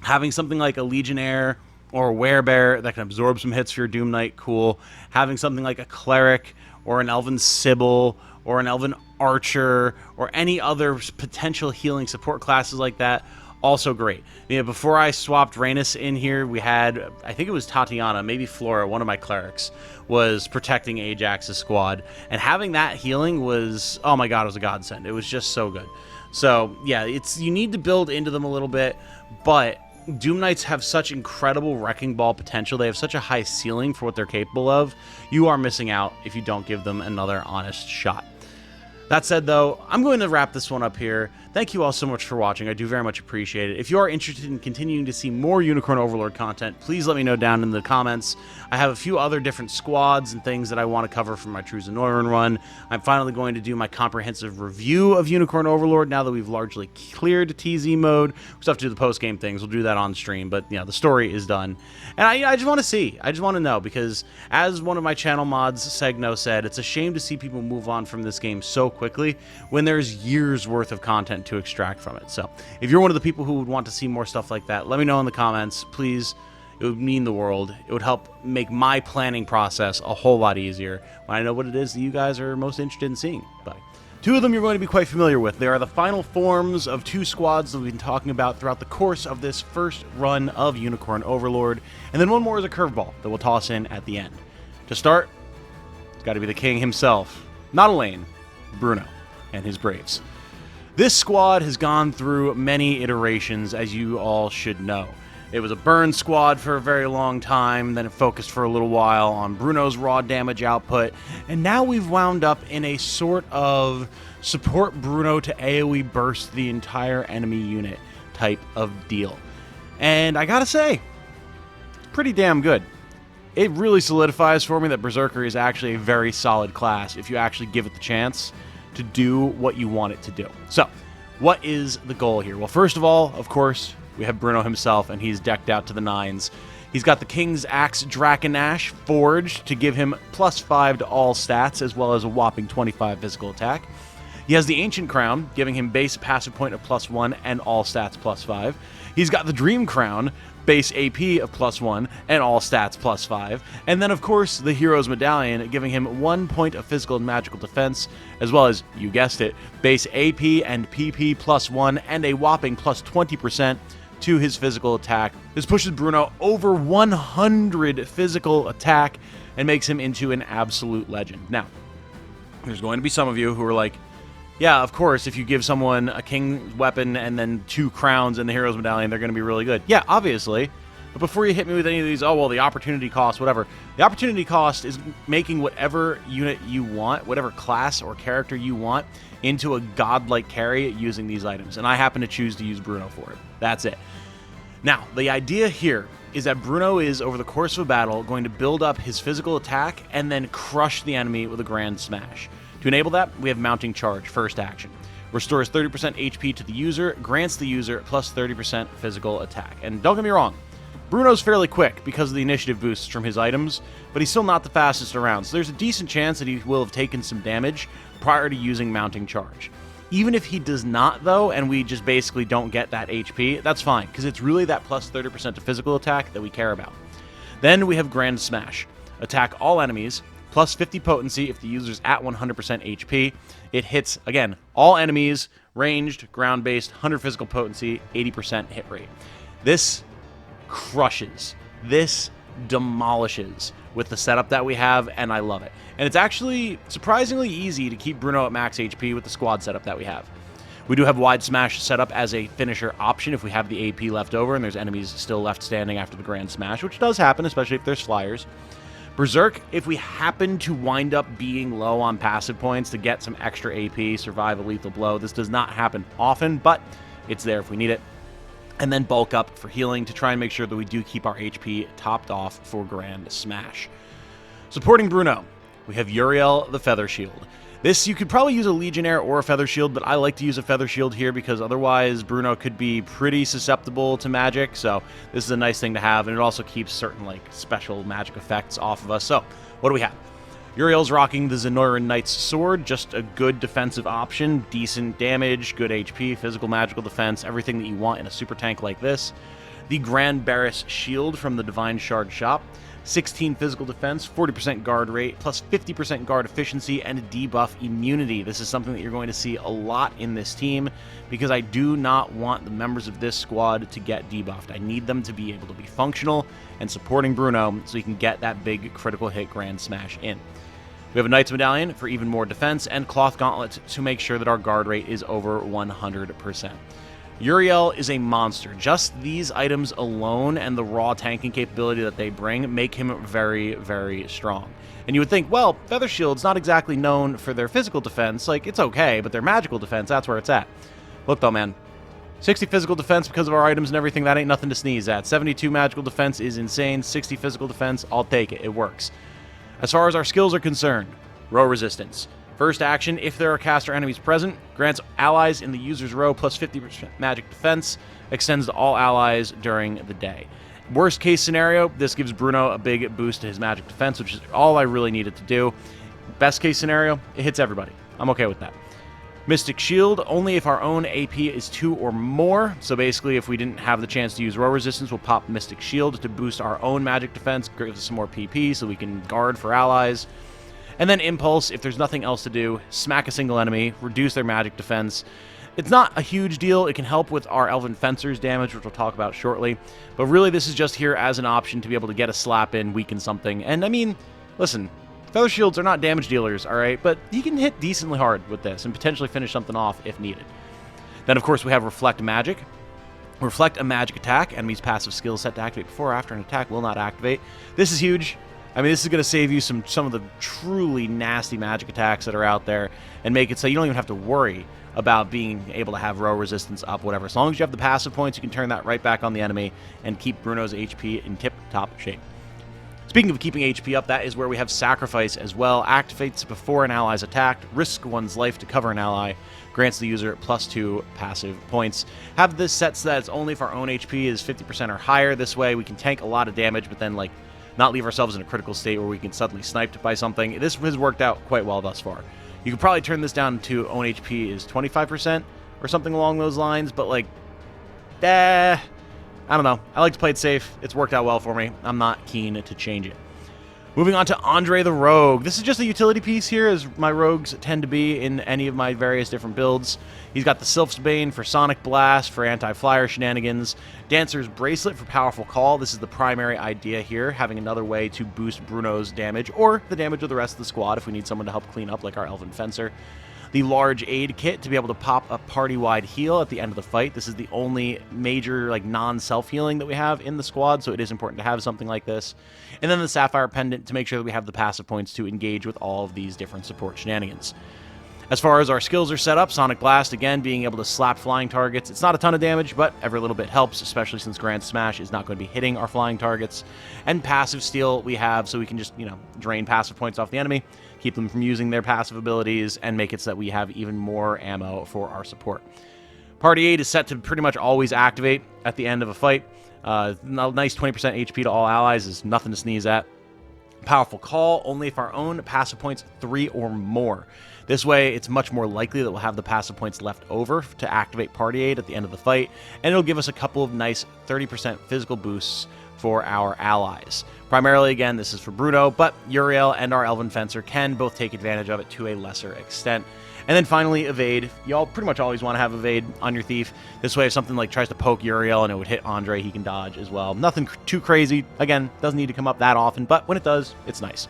Speaker 1: Having something like a Legionnaire or a Werebear that can absorb some hits for your Doom Knight, cool. Having something like a Cleric or an Elven Sibyl or an Elven Archer or any other potential healing support classes like that, also great. You know, before I swapped Rhaenys in here, we had, I think it was Tatiana, maybe Flora, one of my clerics, was protecting Ajax's squad. And having that healing was, oh my god, it was a godsend. It was just so good. So, yeah, you need to build into them a little bit, but Doom Knights have such incredible Wrecking Ball potential. They have such a high ceiling for what they're capable of. You are missing out if you don't give them another honest shot. That said, though, I'm going to wrap this one up here. Thank you all so much for watching. I do very much appreciate it. If you are interested in continuing to see more Unicorn Overlord content, please let me know down in the comments. I have a few other different squads and things that I want to cover from my Trues and Neuron run. I'm finally going to do my comprehensive review of Unicorn Overlord now that we've largely cleared TZ mode. We still have to do the post-game things. We'll do that on stream, but, you know, the story is done. And I just want to see. I just want to know, because as one of my channel mods, Segno, said, it's a shame to see people move on from this game so quickly when there's years worth of content to extract from it. So if you're one of the people who would want to see more stuff like that, let me know in the comments, please. It would mean the world. It would help make my planning process a whole lot easier when I know what it is that you guys are most interested in seeing. But two of them you're going to be quite familiar with. They are the final forms of two squads that we've been talking about throughout the course of this first run of Unicorn Overlord, and then one more is a curveball that we'll toss in at the end. To start, it's got to be the king himself, not Elaine, Bruno and his Braves. This squad has gone through many iterations, as you all should know. It was a burn squad for a very long time, then it focused for a little while on Bruno's raw damage output, and now we've wound up in a sort of support Bruno to AoE burst the entire enemy unit type of deal. And I gotta say, it's pretty damn good. It really solidifies for me that Berserker is actually a very solid class if you actually give it the chance to do what you want it to do. So, what is the goal here? Well, first of all, of course, we have Bruno himself, and he's decked out to the nines. He's got the King's Axe Draconash forged to give him +5 to all stats, as well as a whopping 25 physical attack. He has the Ancient Crown, giving him base passive point of +1 and all stats +5. He's got the Dream Crown, base AP of +1 and all stats +5. And then, of course, the Hero's Medallion, giving him 1 point of physical and magical defense, as well as, you guessed it, base AP and PP +1 and a whopping +20% to his physical attack. This pushes Bruno over 100 physical attack and makes him into an absolute legend. Now, there's going to be some of you who are like, yeah, of course, if you give someone a king's weapon and then 2 crowns and the hero's medallion, they're going to be really good. Yeah, obviously. But before you hit me with any of these, oh, well, the opportunity cost, whatever. The opportunity cost is making whatever unit you want, whatever class or character you want, into a godlike carry using these items. And I happen to choose to use Bruno for it. That's it. Now, the idea here is that Bruno is, over the course of a battle, going to build up his physical attack and then crush the enemy with a grand smash. To enable that, we have Mounting Charge, first action. Restores 30% HP to the user, grants the user plus 30% physical attack. And don't get me wrong, Bruno's fairly quick because of the initiative boosts from his items, but he's still not the fastest around, so there's a decent chance that he will have taken some damage prior to using Mounting Charge. Even if he does not, though, and we just basically don't get that HP, that's fine, because it's really that plus 30% to physical attack that we care about. Then we have Grand Smash. Attack all enemies, plus 50 potency if the user's at 100% HP. It hits, again, all enemies, ranged, ground-based, 100 physical potency, 80% hit rate. This crushes. This demolishes with the setup that we have, and I love it. And it's actually surprisingly easy to keep Bruno at max HP with the squad setup that we have. We do have Wide Smash set up as a finisher option if we have the AP left over and there's enemies still left standing after the Grand Smash, which does happen, especially if there's flyers. Berserk, if we happen to wind up being low on passive points to get some extra AP, survive a lethal blow. This does not happen often, but it's there if we need it. And then bulk up for healing to try and make sure that we do keep our HP topped off for Grand Smash. Supporting Bruno, we have Uriel the Feather Shield. This, you could probably use a Legionnaire or a Feather Shield, but I like to use a Feather Shield here because otherwise Bruno could be pretty susceptible to magic, so this is a nice thing to have, and it also keeps certain, like, special magic effects off of us. So, what do we have? Uriel's rocking the Zenoiran Knight's Sword, just a good defensive option, decent damage, good HP, physical, magical defense, everything that you want in a super tank like this. The Grand Barris Shield from the Divine Shard shop. 16 physical defense, 40% guard rate, plus 50% guard efficiency, and a debuff immunity. This is something that you're going to see a lot in this team because I do not want the members of this squad to get debuffed. I need them to be able to be functional and supporting Bruno so he can get that big critical hit Grand Smash in. We have a Knight's Medallion for even more defense and Cloth Gauntlet to make sure that our guard rate is over 100%. Uriel is a monster. Just these items alone and the raw tanking capability that they bring make him very, very strong. And you would think, well, Feather Shield's not exactly known for their physical defense. Like, it's okay, but their magical defense, that's where it's at. Look, though, man. 60 physical defense because of our items and everything, that ain't nothing to sneeze at. 72 magical defense is insane. 60 physical defense, I'll take it. It works. As far as our skills are concerned, row resistance. First action, if there are caster enemies present, grants allies in the user's row plus 50% magic defense, extends to all allies during the day. Worst case scenario, this gives Bruno a big boost to his magic defense, which is all I really needed to do. Best case scenario, it hits everybody. I'm okay with that. Mystic Shield, only if our own AP is 2 or more. So basically, if we didn't have the chance to use row resistance, we'll pop Mystic Shield to boost our own magic defense, gives us some more PP so we can guard for allies. And then Impulse, if there's nothing else to do, smack a single enemy, reduce their magic defense. It's not a huge deal. It can help with our Elven Fencer's damage, which we'll talk about shortly. But really, this is just here as an option to be able to get a slap in, weaken something. And I mean, listen, Feather Shields are not damage dealers, all right? But you can hit decently hard with this and potentially finish something off if needed. Then, of course, we have Reflect Magic. Reflect a magic attack. Enemy's passive skill set to activate before or after an attack will not activate. This is huge. I mean, this is going to save you some of the truly nasty magic attacks that are out there and make it so you don't even have to worry about being able to have row resistance up, whatever. As long as you have the passive points, you can turn that right back on the enemy and keep Bruno's HP in tip-top shape. Speaking of keeping HP up, that is where we have Sacrifice as well. Activates before an ally is attacked, risk one's life to cover an ally, grants the user +2 passive points. Have this set so that it's only if our own HP is 50% or higher. This way we can tank a lot of damage, but then, like, not leave ourselves in a critical state where we can suddenly sniped by something. This has worked out quite well thus far. You could probably turn this down to own HP is 25% or something along those lines, but like, I don't know. I like to play it safe. It's worked out well for me. I'm not keen to change it. Moving on to Andre the Rogue. This is just a utility piece here, as my rogues tend to be in any of my various different builds. He's got the Sylph's Bane for Sonic Blast for anti-flyer shenanigans, Dancer's Bracelet for Powerful Call. This is the primary idea here, having another way to boost Bruno's damage, or the damage of the rest of the squad if we need someone to help clean up, like our Elven Fencer. The Large Aid Kit to be able to pop a party-wide heal at the end of the fight. This is the only major, like, non-self-healing that we have in the squad, so it is important to have something like this. And then the Sapphire Pendant to make sure that we have the passive points to engage with all of these different support shenanigans. As far as our skills are set up, Sonic Blast, again, being able to slap flying targets. It's not a ton of damage, but every little bit helps, especially since Grand Smash is not going to be hitting our flying targets. And Passive Steal we have, so we can just, drain passive points off the enemy, keep them from using their passive abilities, and make it so that we have even more ammo for our support. Party Aid is set to pretty much always activate at the end of a fight. Nice 20% HP to all allies is nothing to sneeze at. Powerful Call, only if our own passive points 3 or more. This way, it's much more likely that we'll have the passive points left over to activate Party Aid at the end of the fight, and it'll give us a couple of nice 30% physical boosts for our allies. Primarily, again, this is for Bruno, but Uriel and our Elven Fencer can both take advantage of it to a lesser extent. And then finally, Evade. Y'all pretty much always want to have Evade on your Thief. This way, if something like tries to poke Uriel and it would hit Andre, he can dodge as well. Nothing too crazy. Again, doesn't need to come up that often, but when it does, it's nice.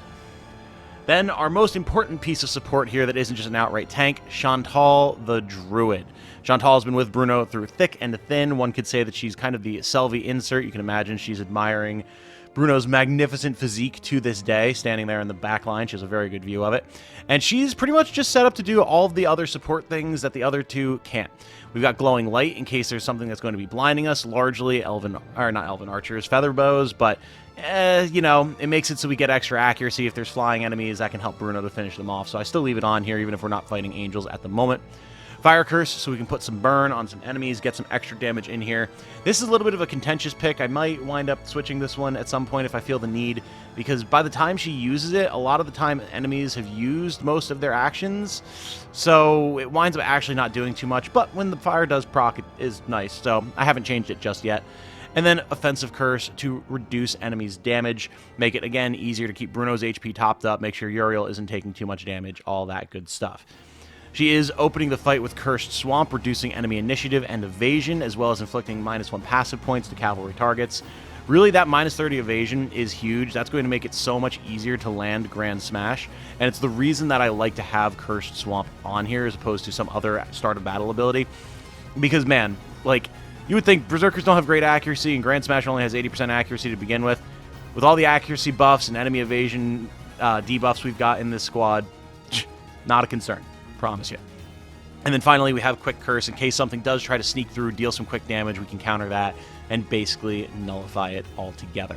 Speaker 1: Then our most important piece of support here that isn't just an outright tank, Chantal the Druid. Chantal has been with Bruno through thick and thin. One could say that she's kind of the Selvi insert. You can imagine she's admiring Bruno's magnificent physique to this day, standing there in the back line. She has a very good view of it. And she's pretty much just set up to do all of the other support things that the other two can't. We've got Glowing Light in case there's something that's going to be blinding us, largely not Elven Archers, Feather Bows, but it makes it so we get extra accuracy. If there's flying enemies, that can help Bruno to finish them off. So I still leave it on here, even if we're not fighting angels at the moment. Fire Curse, so we can put some burn on some enemies, get some extra damage in here. This is a little bit of a contentious pick. I might wind up switching this one at some point if I feel the need, because by the time she uses it, a lot of the time enemies have used most of their actions, so it winds up actually not doing too much, but when the fire does proc, it is nice, so I haven't changed it just yet. And then Offensive Curse to reduce enemies' damage, make it, again, easier to keep Bruno's HP topped up, make sure Uriel isn't taking too much damage, all that good stuff. She is opening the fight with Cursed Swamp, reducing enemy initiative and evasion, as well as inflicting -1 passive points to cavalry targets. Really, that -30 evasion is huge. That's going to make it so much easier to land Grand Smash, and it's the reason that I like to have Cursed Swamp on here as opposed to some other start of battle ability. Because, man, like, you would think Berserkers don't have great accuracy, and Grand Smash only has 80% accuracy to begin with. With all the accuracy buffs and enemy evasion debuffs we've got in this squad, not a concern. Promise you. And then finally, we have Quick Curse. In case something does try to sneak through, deal some quick damage, we can counter that and basically nullify it altogether.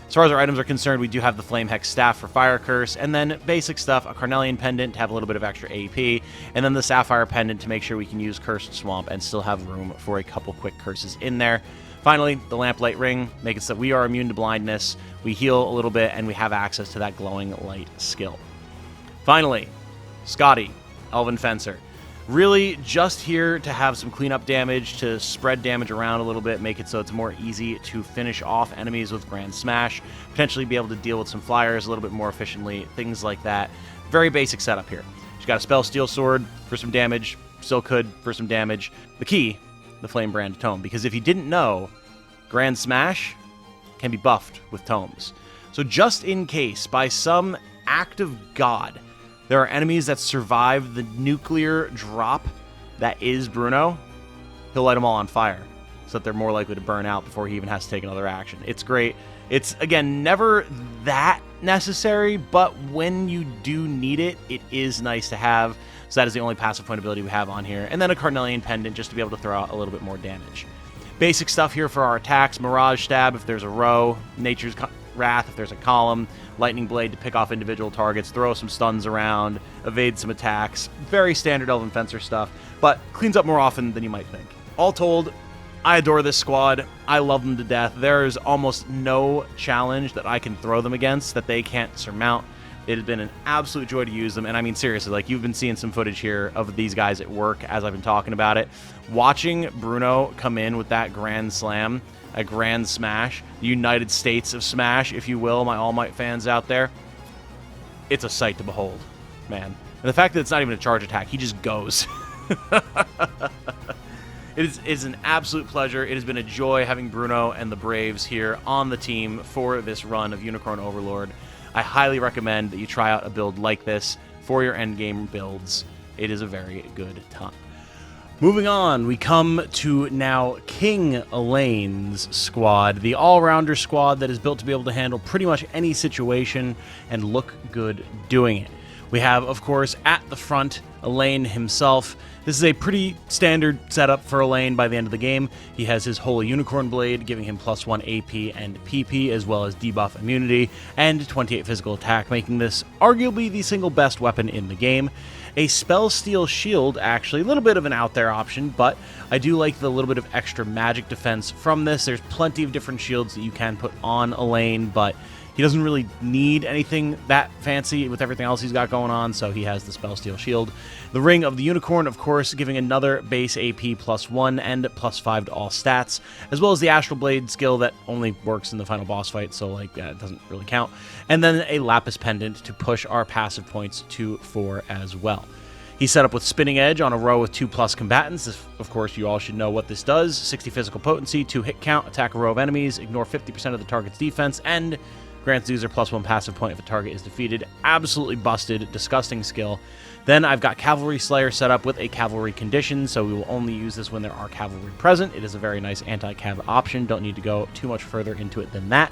Speaker 1: As far as our items are concerned, we do have the Flame Hex Staff for Fire Curse, and then basic stuff, a Carnelian Pendant to have a little bit of extra AP, and then the Sapphire Pendant to make sure we can use Cursed Swamp and still have room for a couple quick curses in there. Finally, the Lamplight Ring, make it so that we are immune to blindness, we heal a little bit, and we have access to that Glowing Light skill. Finally, Scotty, Elven Fencer. Really just here to have some cleanup damage, to spread damage around a little bit, make it so it's more easy to finish off enemies with Grand Smash, potentially be able to deal with some flyers a little bit more efficiently, things like that. Very basic setup here. She's got a Spell Steel Sword for some damage, Silk Hood for some damage. The key, the Flame Brand Tome, because if you didn't know, Grand Smash can be buffed with tomes. So just in case, by some act of God, there are enemies that survive the nuclear drop that is Bruno, he'll light them all on fire so that they're more likely to burn out before he even has to take another action. It's great. It's, again, never that necessary, but when you do need it, it is nice to have. So that is the only passive point ability we have on here. And then a Carnelian Pendant just to be able to throw out a little bit more damage. Basic stuff here for our attacks. Mirage Stab if there's a row. Nature's Wrath if there's a column. Lightning Blade to pick off individual targets, throw some stuns around, evade some attacks. Very standard Elven Fencer stuff, but cleans up more often than you might think. All told, I adore this squad. I love them to death. There is almost no challenge that I can throw them against that they can't surmount. It has been an absolute joy to use them, and I mean, seriously, like, you've been seeing some footage here of these guys at work as I've been talking about it. Watching Bruno come in with that grand slam, a grand smash, the United States of Smash, if you will, my All Might fans out there, it's a sight to behold, man. And the fact that it's not even a charge attack, he just goes. It is an absolute pleasure. It has been a joy having Bruno and the Braves here on the team for this run of Unicorn Overlord. I highly recommend that you try out a build like this for your endgame builds. It is a very good time. Moving on, we come to now King Elaine's squad, the all-rounder squad that is built to be able to handle pretty much any situation and look good doing it. We have, of course, at the front, Elaine himself. This is a pretty standard setup for Elaine by the end of the game. He has his Holy Unicorn Blade, giving him +1 AP and PP, as well as debuff immunity, and 28 physical attack, making this arguably the single best weapon in the game. A Spell Steal Shield, actually, a little bit of an out there option, but I do like the little bit of extra magic defense from this. There's plenty of different shields that you can put on Elaine, but he doesn't really need anything that fancy with everything else he's got going on, so he has the Spell Steal Shield. The Ring of the Unicorn, of course, giving another base AP +1 and +5 to all stats, as well as the Astral Blade skill that only works in the final boss fight, so it doesn't really count. And then a Lapis Pendant to push our passive points to 4 as well. He's set up with Spinning Edge on a row with 2+ combatants. Of course, you all should know what this does. 60 physical potency, 2 hit count, attack a row of enemies, ignore 50% of the target's defense, and grants the user +1 passive point if a target is defeated. Absolutely busted, disgusting skill. Then I've got Cavalry Slayer set up with a cavalry condition, so we will only use this when there are cavalry present. It is a very nice anti-cav option. Don't need to go too much further into it than that.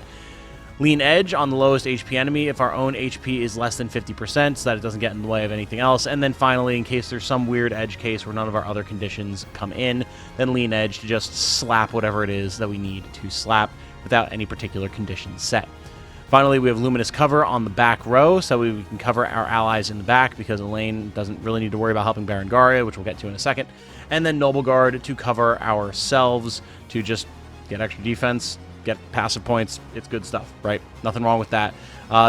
Speaker 1: Lean Edge on the lowest HP enemy if our own HP is less than 50%, so that it doesn't get in the way of anything else. And then finally, in case there's some weird edge case where none of our other conditions come in, then Lean Edge to just slap whatever it is that we need to slap without any particular condition set. Finally, we have Luminous Cover on the back row, so we can cover our allies in the back because Elaine doesn't really need to worry about helping Berengaria, which we'll get to in a second. And then Noble Guard to cover ourselves to just get extra defense, get passive points. It's good stuff, right? Nothing wrong with that.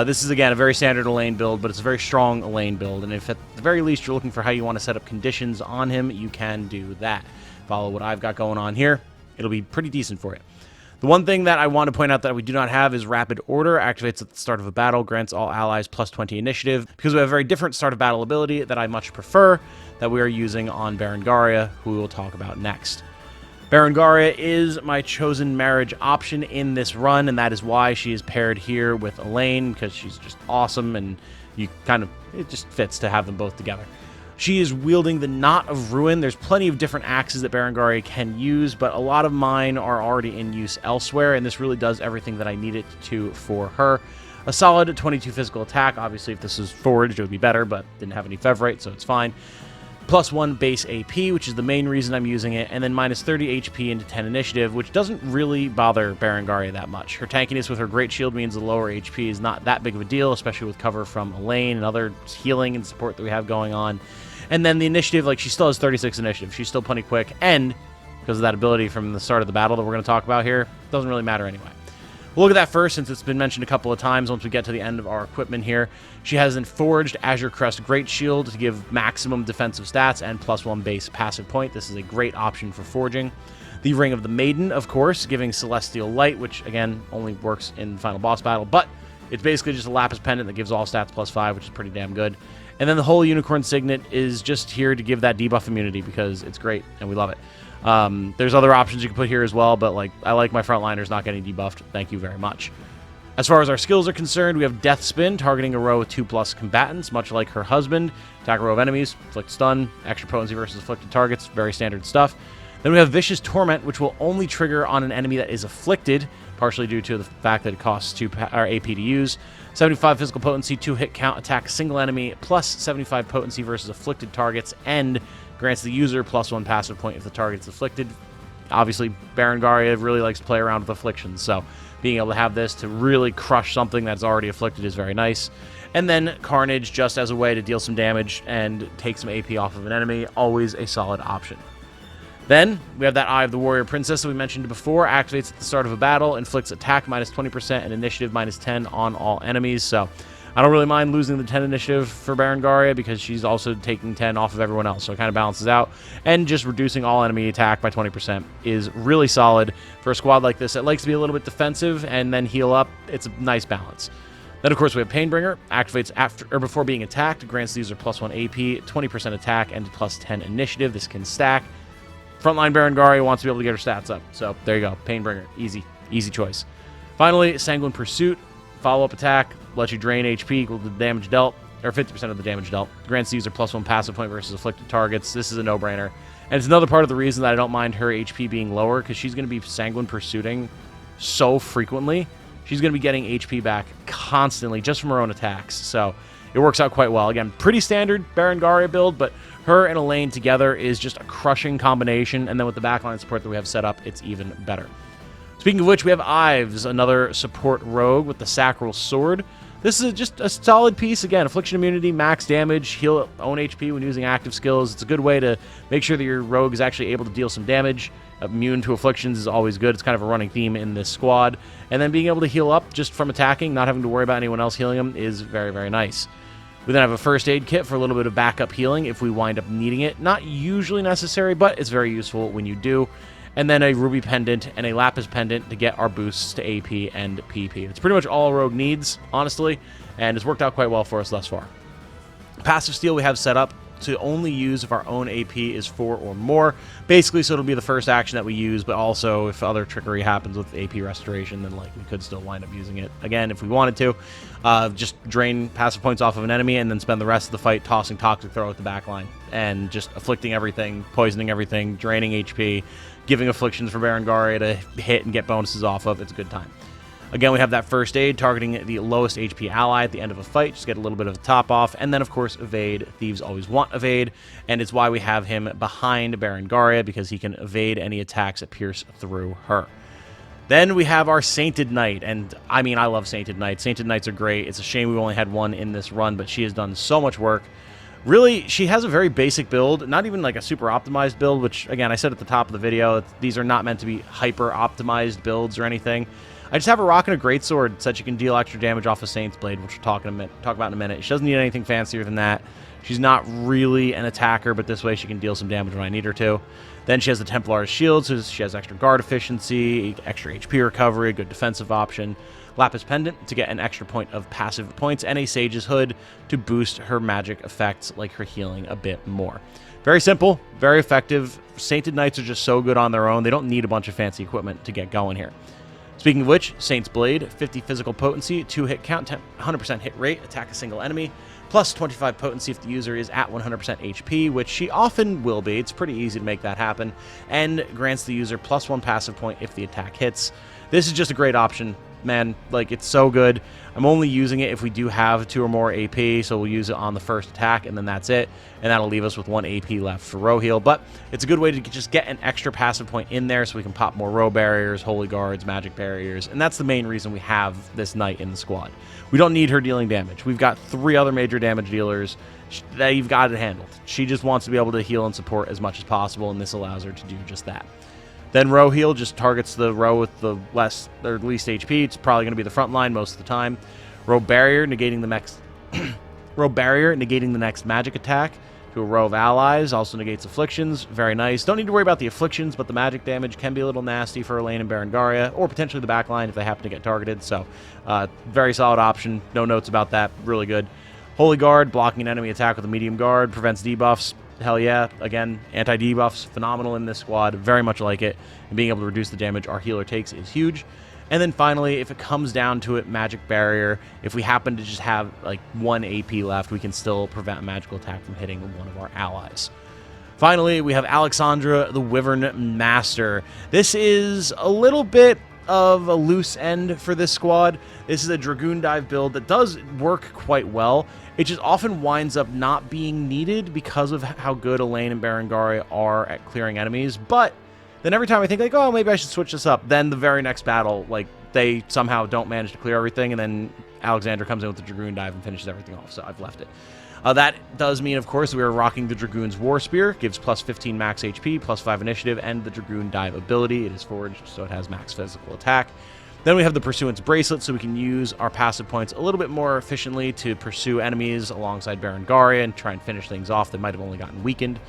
Speaker 1: This is, again, a very standard Elaine build, but it's a very strong Elaine build. And if at the very least you're looking for how you want to set up conditions on him, you can do that. Follow what I've got going on here. It'll be pretty decent for you. The one thing that I want to point out that we do not have is Rapid Order. Activates at the start of a battle, grants all allies +20 initiative, because we have a very different start of battle ability that I much prefer that we are using on Berengaria, who we will talk about next. Berengaria is my chosen marriage option in this run, and that is why she is paired here with Elaine, because she's just awesome, and it just fits to have them both together. She is wielding the Knot of Ruin. There's plenty of different axes that Berengaria can use, but a lot of mine are already in use elsewhere, and this really does everything that I need it to for her. A solid 22 physical attack. Obviously, if this was forged, it would be better, but didn't have any Fevrite, so it's fine. +1 base AP, which is the main reason I'm using it, and then -30 HP into 10 initiative, which doesn't really bother Berengaria that much. Her tankiness with her Great Shield means the lower HP is not that big of a deal, especially with cover from Elaine and other healing and support that we have going on. And then the initiative, she still has 36 initiative. She's still plenty quick, and because of that ability from the start of the battle that we're going to talk about here, doesn't really matter anyway. We'll look at that first, since it's been mentioned a couple of times once we get to the end of our equipment here. She has an Forged Azure Crest Great Shield to give maximum defensive stats and +1 base passive point. This is a great option for forging. The Ring of the Maiden, of course, giving Celestial Light, which, again, only works in the final boss battle, but it's basically just a Lapis Pendant that gives all stats +5, which is pretty damn good. And then the Holy Unicorn Signet is just here to give that debuff immunity because it's great, and we love it. There's other options you can put here as well, but I like my frontliners not getting debuffed. Thank you very much. As far as our skills are concerned, we have Death Spin, targeting a row with 2+ combatants, much like her husband. Attack a row of enemies, inflict stun, extra potency versus afflicted targets, very standard stuff. Then we have Vicious Torment, which will only trigger on an enemy that is afflicted, partially due to the fact that it costs 2 AP to use. 75 physical potency, 2 hit count, attack single enemy, plus 75 potency versus afflicted targets, and grants the user +1 passive point if the target is afflicted. Obviously, Berengaria really likes to play around with afflictions, so being able to have this to really crush something that's already afflicted is very nice. And then Carnage, just as a way to deal some damage and take some AP off of an enemy, always a solid option. Then, we have that Eye of the Warrior Princess that we mentioned before. Activates at the start of a battle, inflicts attack -20% and initiative -10 on all enemies. So, I don't really mind losing the 10 initiative for Berengaria because she's also taking 10 off of everyone else, so it kind of balances out. And just reducing all enemy attack by 20% is really solid for a squad like this that likes to be a little bit defensive and then heal up. It's a nice balance. Then, of course, we have Painbringer. Activates after or before being attacked. Grants the user +1 AP, 20% attack, and +10 initiative. This can stack. Frontline Berengaria wants to be able to get her stats up. So, there you go. Painbringer. Easy choice. Finally, Sanguine Pursuit. Follow-up attack. Lets you drain HP equal to the damage dealt, or 50% of the damage dealt. Grants the user +1 passive point versus afflicted targets. This is a no-brainer. And it's another part of the reason that I don't mind her HP being lower, because she's going to be Sanguine Pursuiting so frequently. She's going to be getting HP back constantly just from her own attacks. So it works out quite well. Again, pretty standard Berengaria build, but her and Elaine together is just a crushing combination. And then with the backline support that we have set up, it's even better. Speaking of which, we have Ives, another support rogue with the Sacral Sword. This is just a solid piece. Again, Affliction Immunity, max damage, heal own HP when using active skills. It's a good way to make sure that your rogue is actually able to deal some damage. Immune to afflictions is always good. It's kind of a running theme in this squad. And then being able to heal up just from attacking, not having to worry about anyone else healing them, is very, very nice. We then have a first aid kit for a little bit of backup healing if we wind up needing it. Not usually necessary, but it's very useful when you do. And then a Ruby Pendant and a Lapis Pendant to get our boosts to AP and PP. It's pretty much all Rogue needs, honestly, and it's worked out quite well for us thus far. Passive Steal we have set up to only use if our own AP is 4 or more. Basically, so it'll be the first action that we use, but also if other trickery happens with AP Restoration, then like we could still wind up using it again if we wanted to. Just drain passive points off of an enemy and then spend the rest of the fight tossing Toxic Throw at the back line and just afflicting everything, poisoning everything, draining HP, giving afflictions for Berengaria to hit and get bonuses off of. It's a good time. Again, we have that first aid targeting the lowest HP ally at the end of a fight. Just get a little bit of a top off. And then, of course, evade. Thieves always want evade. And it's why we have him behind Berengaria, because he can evade any attacks that pierce through her. Then we have our Sainted Knight. And, I mean, I love Sainted Knights. Sainted Knights are great. It's a shame we only had one in this run, but she has done so much work. Really, she has a very basic build, not even like a super optimized build, which, again, I said at the top of the video, these are not meant to be hyper optimized builds or anything. I just have her rocking a greatsword so that she can deal extra damage off of Saint's Blade, which we'll talk about in a minute. She doesn't need anything fancier than that. She's not really an attacker, but this way she can deal some damage when I need her to. Then she has the Templar's Shield, so she has extra guard efficiency, extra HP recovery, a good defensive option. Lapis Pendant to get an extra point of passive points, and a Sage's Hood to boost her magic effects, like her healing a bit more. Very simple, very effective. Sainted Knights are just so good on their own. They don't need a bunch of fancy equipment to get going here. Speaking of which, Saint's Blade, 50 physical potency, 2 hit count, 100% hit rate, attack a single enemy, plus 25 potency if the user is at 100% HP, which she often will be. It's pretty easy to make that happen, and grants the user +1 passive point if the attack hits. This is just a great option, man. Like, it's so good. I'm only using it if we do have 2 or more AP, so we'll use it on the first attack, and then that's it. And that'll leave us with 1 AP left for row heal. But it's a good way to just get an extra passive point in there so we can pop more row barriers, holy guards, magic barriers. And that's the main reason we have this knight in the squad. We don't need her dealing damage. We've got 3 other major damage dealers that you've got it handled. She just wants to be able to heal and support as much as possible, and this allows her to do just that. Then row heal just targets the row with the least HP. It's probably going to be the front line most of the time. Row barrier negating the next magic attack to a row of allies. Also negates afflictions. Very nice. Don't need to worry about the afflictions, but the magic damage can be a little nasty for Elaine and Berengaria, or potentially the backline if they happen to get targeted. So very solid option. No notes about that. Really good. Holy Guard, blocking an enemy attack with a medium guard, prevents debuffs. Hell yeah. Again, anti-debuffs, phenomenal in this squad. Very much like it. And being able to reduce the damage our healer takes is huge. And then finally, if it comes down to it, Magic Barrier. If we happen to just have like 1 AP left, we can still prevent a magical attack from hitting one of our allies. Finally, we have Alexandra, the Wyvern Master. This is a little bit of a loose end for this squad. This is a Dragoon Dive build that does work quite well. It just often winds up not being needed because of how good Elaine and Berengaria are at clearing enemies. But then every time I think, like, oh, maybe I should switch this up, then the very next battle, like, they somehow don't manage to clear everything, and then Alexandra comes in with the Dragoon Dive and finishes everything off, so I've left it. That does mean, of course, we are rocking the Dragoon's War Spear. Gives plus 15 max HP, plus 5 initiative, and the Dragoon Dive ability. It is forged, so it has max physical attack. Then we have the Pursuance Bracelet, so we can use our passive points a little bit more efficiently to pursue enemies alongside Berengaria and try and finish things off that might have only gotten weakened.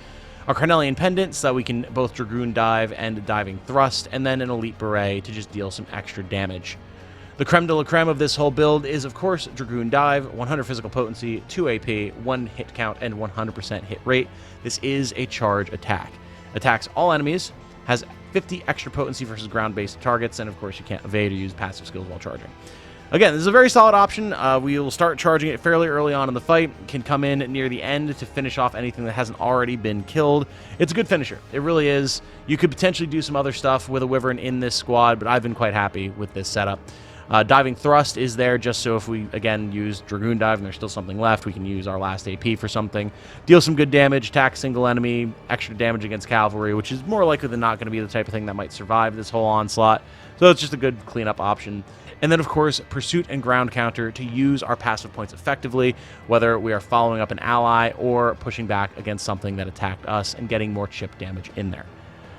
Speaker 1: Our Carnelian Pendant, so that we can both Dragoon Dive and Diving Thrust, and then an Elite Beret to just deal some extra damage. The creme de la creme of this whole build is, of course, Dragoon Dive, 100 physical potency, 2 AP, 1 hit count, and 100% hit rate. This is a charge attack. Attacks all enemies, has 50 extra potency versus ground-based targets, and of course you can't evade or use passive skills while charging. Again, this is a very solid option. We will start charging it fairly early on in the fight, can come in near the end to finish off anything that hasn't already been killed. It's a good finisher. It really is. You could potentially do some other stuff with a Wyvern in this squad, but I've been quite happy with this setup. Diving Thrust is there just so if we, again, use Dragoon Dive and there's still something left, we can use our last AP for something. Deal some good damage, attack single enemy, extra damage against cavalry, which is more likely than not going to be the type of thing that might survive this whole onslaught. So it's just a good cleanup option. And then, of course, Pursuit and Ground Counter to use our passive points effectively, whether we are following up an ally or pushing back against something that attacked us and getting more chip damage in there.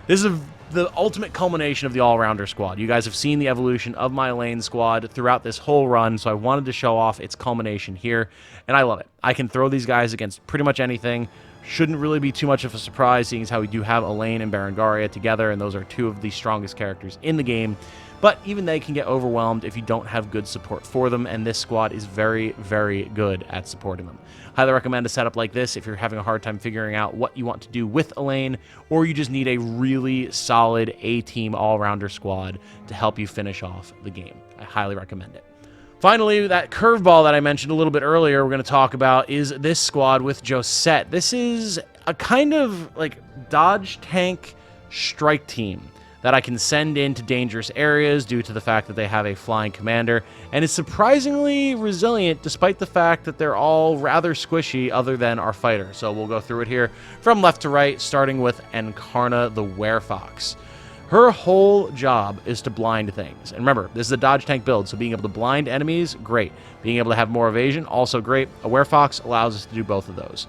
Speaker 1: This is the ultimate culmination of the all-rounder squad. You guys have seen the evolution of my lane squad throughout this whole run, so I wanted to show off its culmination here, and I love it. I can throw these guys against pretty much anything. Shouldn't really be too much of a surprise, seeing as how we do have Elaine and Berengaria together, and those are two of the strongest characters in the game. But even they can get overwhelmed if you don't have good support for them, and this squad is very, very good at supporting them. Highly recommend a setup like this if you're having a hard time figuring out what you want to do with Elaine, or you just need a really solid A-team all-rounder squad to help you finish off the game. I highly recommend it. Finally, that curveball that I mentioned a little bit earlier we're going to talk about is this squad with Josette. This is a kind of like dodge tank strike team that I can send into dangerous areas due to the fact that they have a flying commander, and is surprisingly resilient despite the fact that they're all rather squishy other than our fighter. So we'll go through it here from left to right, starting with Encarna the Werefox. Her whole job is to blind things. And remember, this is a dodge tank build, so being able to blind enemies, great. Being able to have more evasion, also great. A Werefox allows us to do both of those.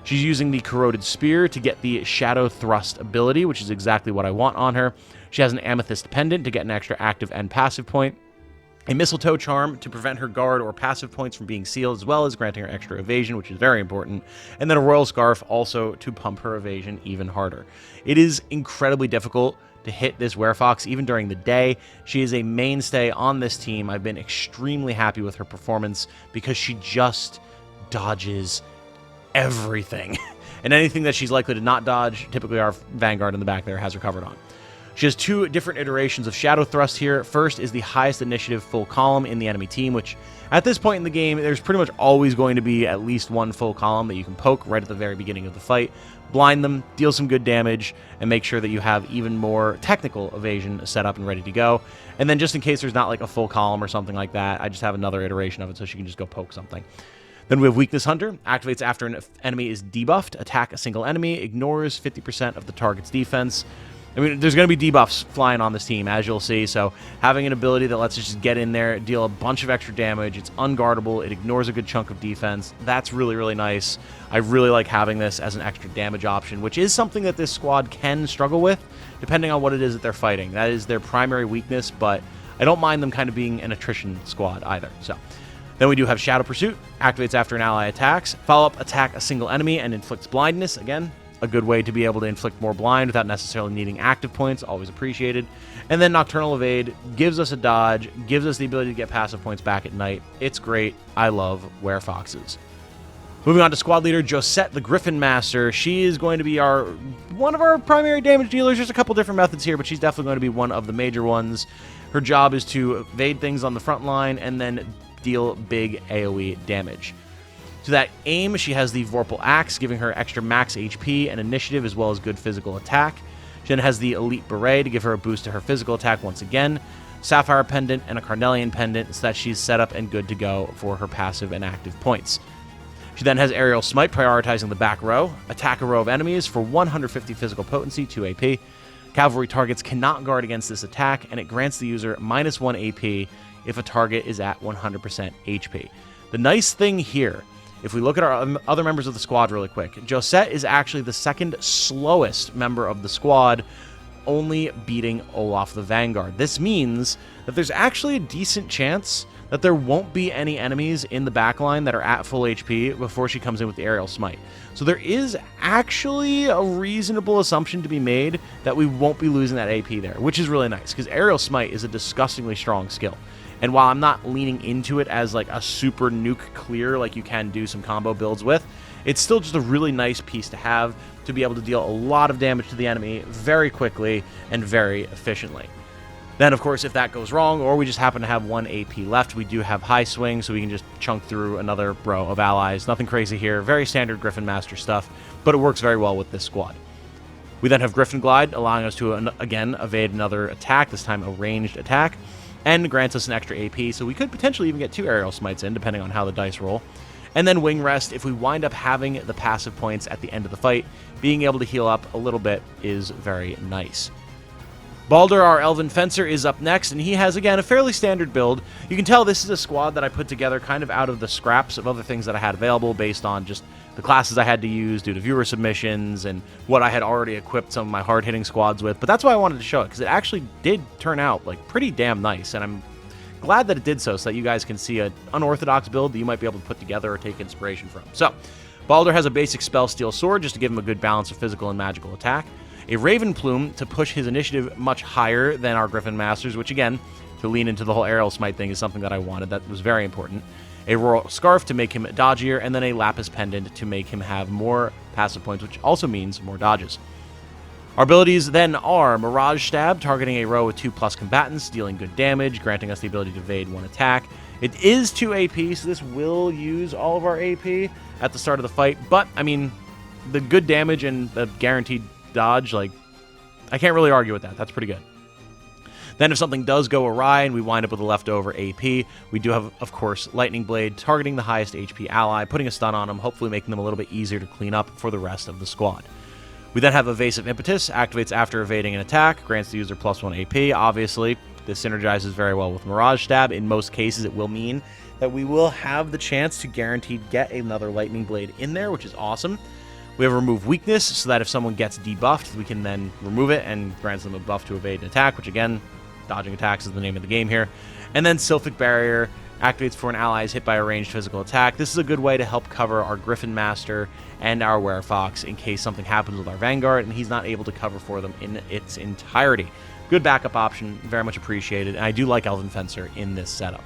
Speaker 1: She's using the Corroded Spear to get the Shadow Thrust ability, which is exactly what I want on her. She has an Amethyst Pendant to get an extra active and passive point, a Mistletoe Charm to prevent her guard or passive points from being sealed, as well as granting her extra evasion, which is very important, and then a Royal Scarf also to pump her evasion even harder. It is incredibly difficult to hit this Werefox even during the day. She is a mainstay on this team. I've been extremely happy with her performance because she just dodges everything. And anything that she's likely to not dodge, typically our Vanguard in the back there has her covered on. She has two different iterations of Shadow Thrust here. First is the highest initiative full column in the enemy team, which at this point in the game, there's pretty much always going to be at least one full column that you can poke right at the very beginning of the fight, blind them, deal some good damage, and make sure that you have even more technical evasion set up and ready to go. And then just in case there's not like a full column or something like that, I just have another iteration of it so she can just go poke something. Then we have Weakness Hunter, activates after an enemy is debuffed, attack a single enemy, ignores 50% of the target's defense. I mean, there's going to be debuffs flying on this team, as you'll see, so having an ability that lets us just get in there, deal a bunch of extra damage, it's unguardable, it ignores a good chunk of defense, that's really, really nice. I really like having this as an extra damage option, which is something that this squad can struggle with, depending on what it is that they're fighting. That is their primary weakness, but I don't mind them kind of being an attrition squad either, so. Then we do have Shadow Pursuit, activates after an ally attacks, follow-up attack a single enemy and inflicts blindness, again, a good way to be able to inflict more blind without necessarily needing active points, always appreciated. And then Nocturnal Evade gives us a dodge, gives us the ability to get passive points back at night. It's great. I love Werefoxes. Moving on to Squad Leader Josette the Griffin Master. She is going to be one of our primary damage dealers. There's a couple different methods here, but she's definitely going to be one of the major ones. Her job is to evade things on the front line and then deal big AoE damage. To that aim, she has the Vorpal Axe, giving her extra max HP and initiative, as well as good physical attack. She then has the Elite Beret to give her a boost to her physical attack once again, Sapphire Pendant, and a Carnelian Pendant, so that she's set up and good to go for her passive and active points. She then has Aerial Smite, prioritizing the back row, attack a row of enemies for 150 physical potency, 2 AP. Cavalry targets cannot guard against this attack, and it grants the user -1 AP if a target is at 100% HP. The nice thing here, if we look at our other members of the squad really quick, Josette is actually the second slowest member of the squad, only beating Olaf the Vanguard. This means that there's actually a decent chance that there won't be any enemies in the backline that are at full HP before she comes in with the Aerial Smite. So there is actually a reasonable assumption to be made that we won't be losing that AP there, which is really nice, because Aerial Smite is a disgustingly strong skill. And while I'm not leaning into it as like a super nuke clear like you can do some combo builds with, it's still just a really nice piece to have to be able to deal a lot of damage to the enemy very quickly and very efficiently. Then, of course, if that goes wrong, or we just happen to have 1 AP left, we do have High Swing, so we can just chunk through another row of allies. Nothing crazy here. Very standard Griffin Master stuff, but it works very well with this squad. We then have Griffin Glide, allowing us to, again, evade another attack, this time a ranged attack, and grants us an extra AP, so we could potentially even get 2 Aerial Smites in, depending on how the dice roll. And then Wing Rest, if we wind up having the passive points at the end of the fight, being able to heal up a little bit is very nice. Baldur, our Elven Fencer, is up next, and he has, again, a fairly standard build. You can tell this is a squad that I put together kind of out of the scraps of other things that I had available based on just the classes I had to use due to viewer submissions and what I had already equipped some of my hard-hitting squads with. But that's why I wanted to show it, because it actually did turn out like pretty damn nice, and I'm glad that it did so that you guys can see an unorthodox build that you might be able to put together or take inspiration from. So, Baldur has a basic Spell Steel Sword just to give him a good balance of physical and magical attack. A Raven Plume to push his initiative much higher than our Griffin Masters, which again, to lean into the whole Aerial Smite thing is something that I wanted. That was very important. A Royal Scarf to make him dodgier, and then a Lapis Pendant to make him have more passive points, which also means more dodges. Our abilities then are Mirage Stab, targeting a row with 2+ combatants, dealing good damage, granting us the ability to evade 1 attack. It is 2 AP, so this will use all of our AP at the start of the fight, but, I mean, the good damage and the guaranteed dodge, like, I can't really argue with that. That's pretty good. Then if something does go awry and we wind up with a leftover AP, we do have, of course, Lightning Blade, targeting the highest HP ally, putting a stun on them, hopefully making them a little bit easier to clean up for the rest of the squad. We then have Evasive Impetus, activates after evading an attack, grants the user +1 AP. Obviously, this synergizes very well with Mirage Stab. In most cases, it will mean that we will have the chance to guaranteed get another Lightning Blade in there, which is awesome. We have Remove Weakness, so that if someone gets debuffed, we can then remove it and grants them a buff to evade an attack, which again, dodging attacks is the name of the game here. And then Sylphic Barrier activates for an ally is hit by a ranged physical attack. This is a good way to help cover our Griffin Master and our Werefox in case something happens with our Vanguard and he's not able to cover for them in its entirety. Good backup option, very much appreciated, and I do like Elven Fencer in this setup.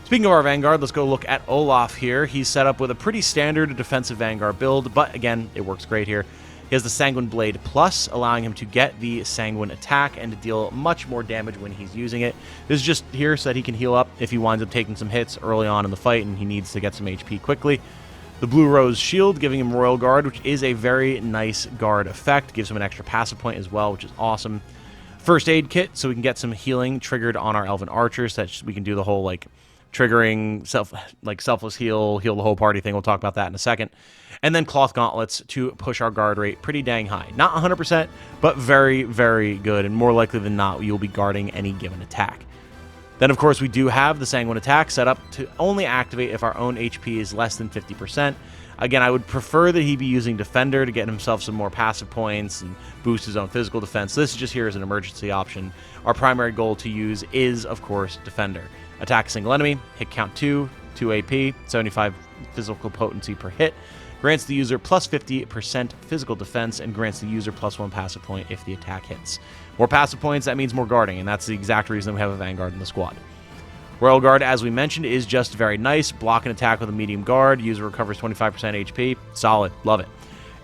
Speaker 1: Speaking of our Vanguard, let's go look at Olaf here. He's set up with a pretty standard defensive Vanguard build, but again, it works great here. He has the Sanguine Blade Plus, allowing him to get the Sanguine attack and to deal much more damage when he's using it. This is just here so that he can heal up if he winds up taking some hits early on in the fight and he needs to get some HP quickly. The Blue Rose Shield, giving him Royal Guard, which is a very nice guard effect. Gives him an extra passive point as well, which is awesome. First Aid Kit, so we can get some healing triggered on our Elven Archers, so that we can do the whole, like, triggering selfless heal the whole party thing. We'll talk about that in a second. And then Cloth Gauntlets to push our guard rate pretty dang high. Not 100%, but very, very good, and more likely than not, you'll be guarding any given attack. Then, of course, we do have the Sanguine attack set up to only activate if our own HP is less than 50%. Again, I would prefer that he be using Defender to get himself some more passive points and boost his own physical defense. This is just here as an emergency option. Our primary goal to use is, of course, Defender. Attack a single enemy, hit count 2 AP, 75 physical potency per hit, grants the user plus 50% physical defense, and grants the user +1 passive point if the attack hits. More passive points, that means more guarding, and that's the exact reason we have a Vanguard in the squad. Royal Guard, as we mentioned, is just very nice. Block and attack with a medium guard. User recovers 25% HP. Solid. Love it.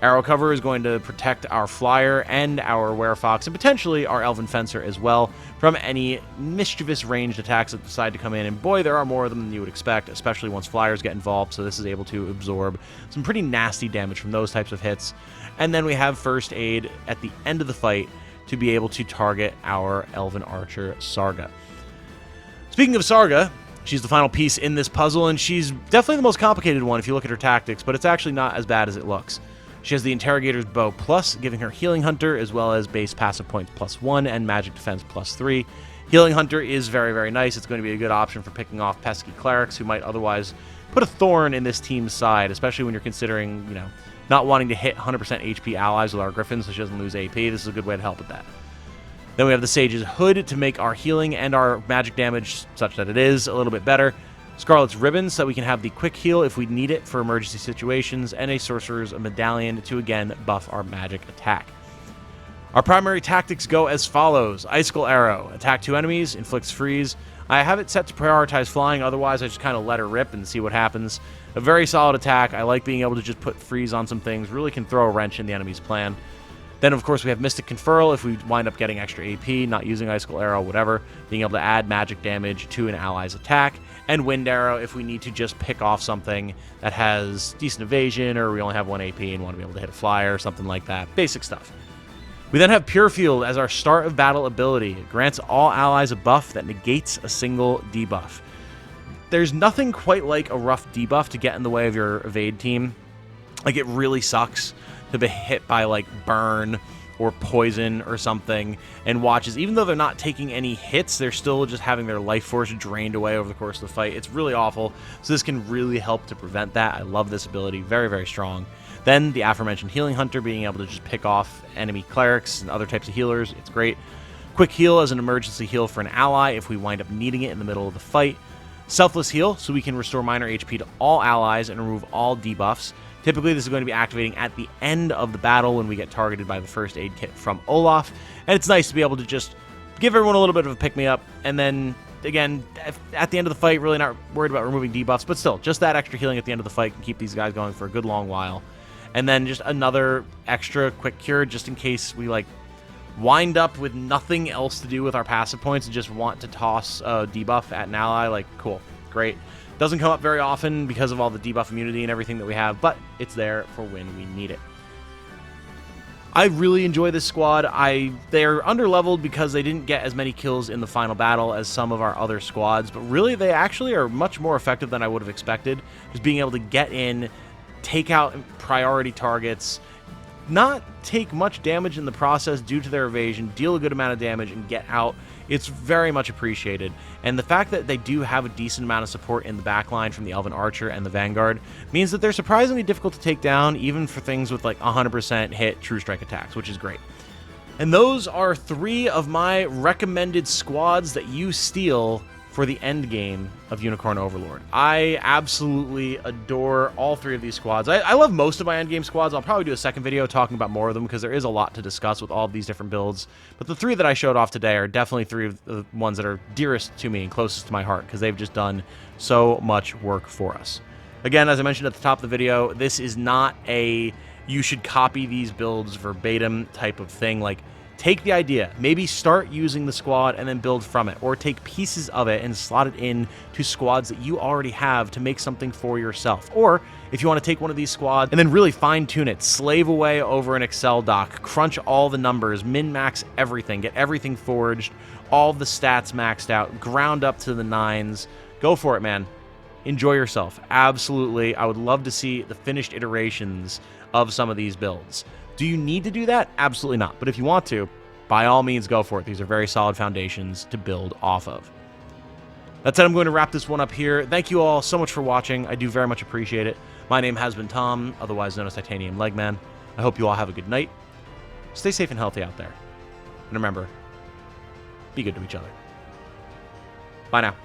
Speaker 1: Arrow Cover is going to protect our Flyer and our Werefox, and potentially our Elven Fencer as well, from any mischievous ranged attacks that decide to come in. And boy, there are more of them than you would expect, especially once Flyers get involved, so this is able to absorb some pretty nasty damage from those types of hits. And then we have First Aid at the end of the fight to be able to target our Elven Archer, Sarga. Speaking of Sarga, she's the final piece in this puzzle, and she's definitely the most complicated one if you look at her tactics, but it's actually not as bad as it looks. She has the Interrogator's Bow Plus, giving her Healing Hunter, as well as base passive points +1 and magic defense +3. Healing Hunter is very, very nice. It's going to be a good option for picking off pesky clerics who might otherwise put a thorn in this team's side, especially when you're considering, not wanting to hit 100% HP allies with our Griffins so she doesn't lose AP. This is a good way to help with that. Then we have the Sage's Hood to make our healing and our magic damage such that it is a little bit better. Scarlet's Ribbon so that we can have the quick heal if we need it for emergency situations, and a Sorcerer's Medallion to again buff our magic attack. Our primary tactics go as follows. Icicle Arrow. Attack 2 enemies, inflicts freeze. I have it set to prioritize flying, otherwise I just kind of let her rip and see what happens. A very solid attack. I like being able to just put freeze on some things. Really can throw a wrench in the enemy's plan. Then, of course, we have Mystic Conferral if we wind up getting extra AP, not using Icicle Arrow, whatever. Being able to add magic damage to an ally's attack. And Wind Arrow if we need to just pick off something that has decent evasion, or we only have 1 AP and want to be able to hit a flyer or something like that. Basic stuff. We then have Pure Field as our start of battle ability. It grants all allies a buff that negates a single debuff. There's nothing quite like a rough debuff to get in the way of your evade team. Like, it really sucks to be hit by, like, burn or poison or something, and watches, even though they're not taking any hits, they're still just having their life force drained away over the course of the fight. It's really awful, so this can really help to prevent that. I love this ability. Very, very strong. Then the aforementioned Healing Hunter, being able to just pick off enemy clerics and other types of healers. It's great. Quick Heal as an emergency heal for an ally if we wind up needing it in the middle of the fight. Selfless Heal, so we can restore minor HP to all allies and remove all debuffs. Typically, this is going to be activating at the end of the battle when we get targeted by the first aid kit from Olaf. And it's nice to be able to just give everyone a little bit of a pick-me-up. And then, again, at the end of the fight, really not worried about removing debuffs. But still, just that extra healing at the end of the fight can keep these guys going for a good long while. And then just another extra quick cure just in case we, like, wind up with nothing else to do with our passive points and just want to toss a debuff at an ally. Like, cool. Great. Doesn't come up very often because of all the debuff immunity and everything that we have, but it's there for when we need it. I really enjoy this squad. They're underleveled because they didn't get as many kills in the final battle as some of our other squads, but really they actually are much more effective than I would have expected. Just being able to get in, take out priority targets, not take much damage in the process due to their evasion, deal a good amount of damage, and get out. It's very much appreciated. And the fact that they do have a decent amount of support in the backline from the Elven Archer and the Vanguard means that they're surprisingly difficult to take down, even for things with like 100% hit True Strike attacks, which is great. And those are 3 of my recommended squads that you steal for the end game of Unicorn Overlord. I absolutely adore all 3 of these squads. I love most of my end game squads. I'll probably do a second video talking about more of them because there is a lot to discuss with all of these different builds. But the 3 that I showed off today are definitely 3 of the ones that are dearest to me and closest to my heart because they've just done so much work for us. Again, as I mentioned at the top of the video, this is not a you should copy these builds verbatim type of thing. Like, take the idea, maybe start using the squad and then build from it, or take pieces of it and slot it in to squads that you already have to make something for yourself. Or if you want to take one of these squads and then really fine-tune it, slave away over an Excel doc, crunch all the numbers, min-max everything, get everything forged, all the stats maxed out, ground up to the 9s, go for it, man. Enjoy yourself. Absolutely. I would love to see the finished iterations of some of these builds. Do you need to do that? Absolutely not. But if you want to, by all means, go for it. These are very solid foundations to build off of. That said, I'm going to wrap this one up here. Thank you all so much for watching. I do very much appreciate it. My name has been Tom, otherwise known as Titanium Legman. I hope you all have a good night. Stay safe and healthy out there. And remember, be good to each other. Bye now.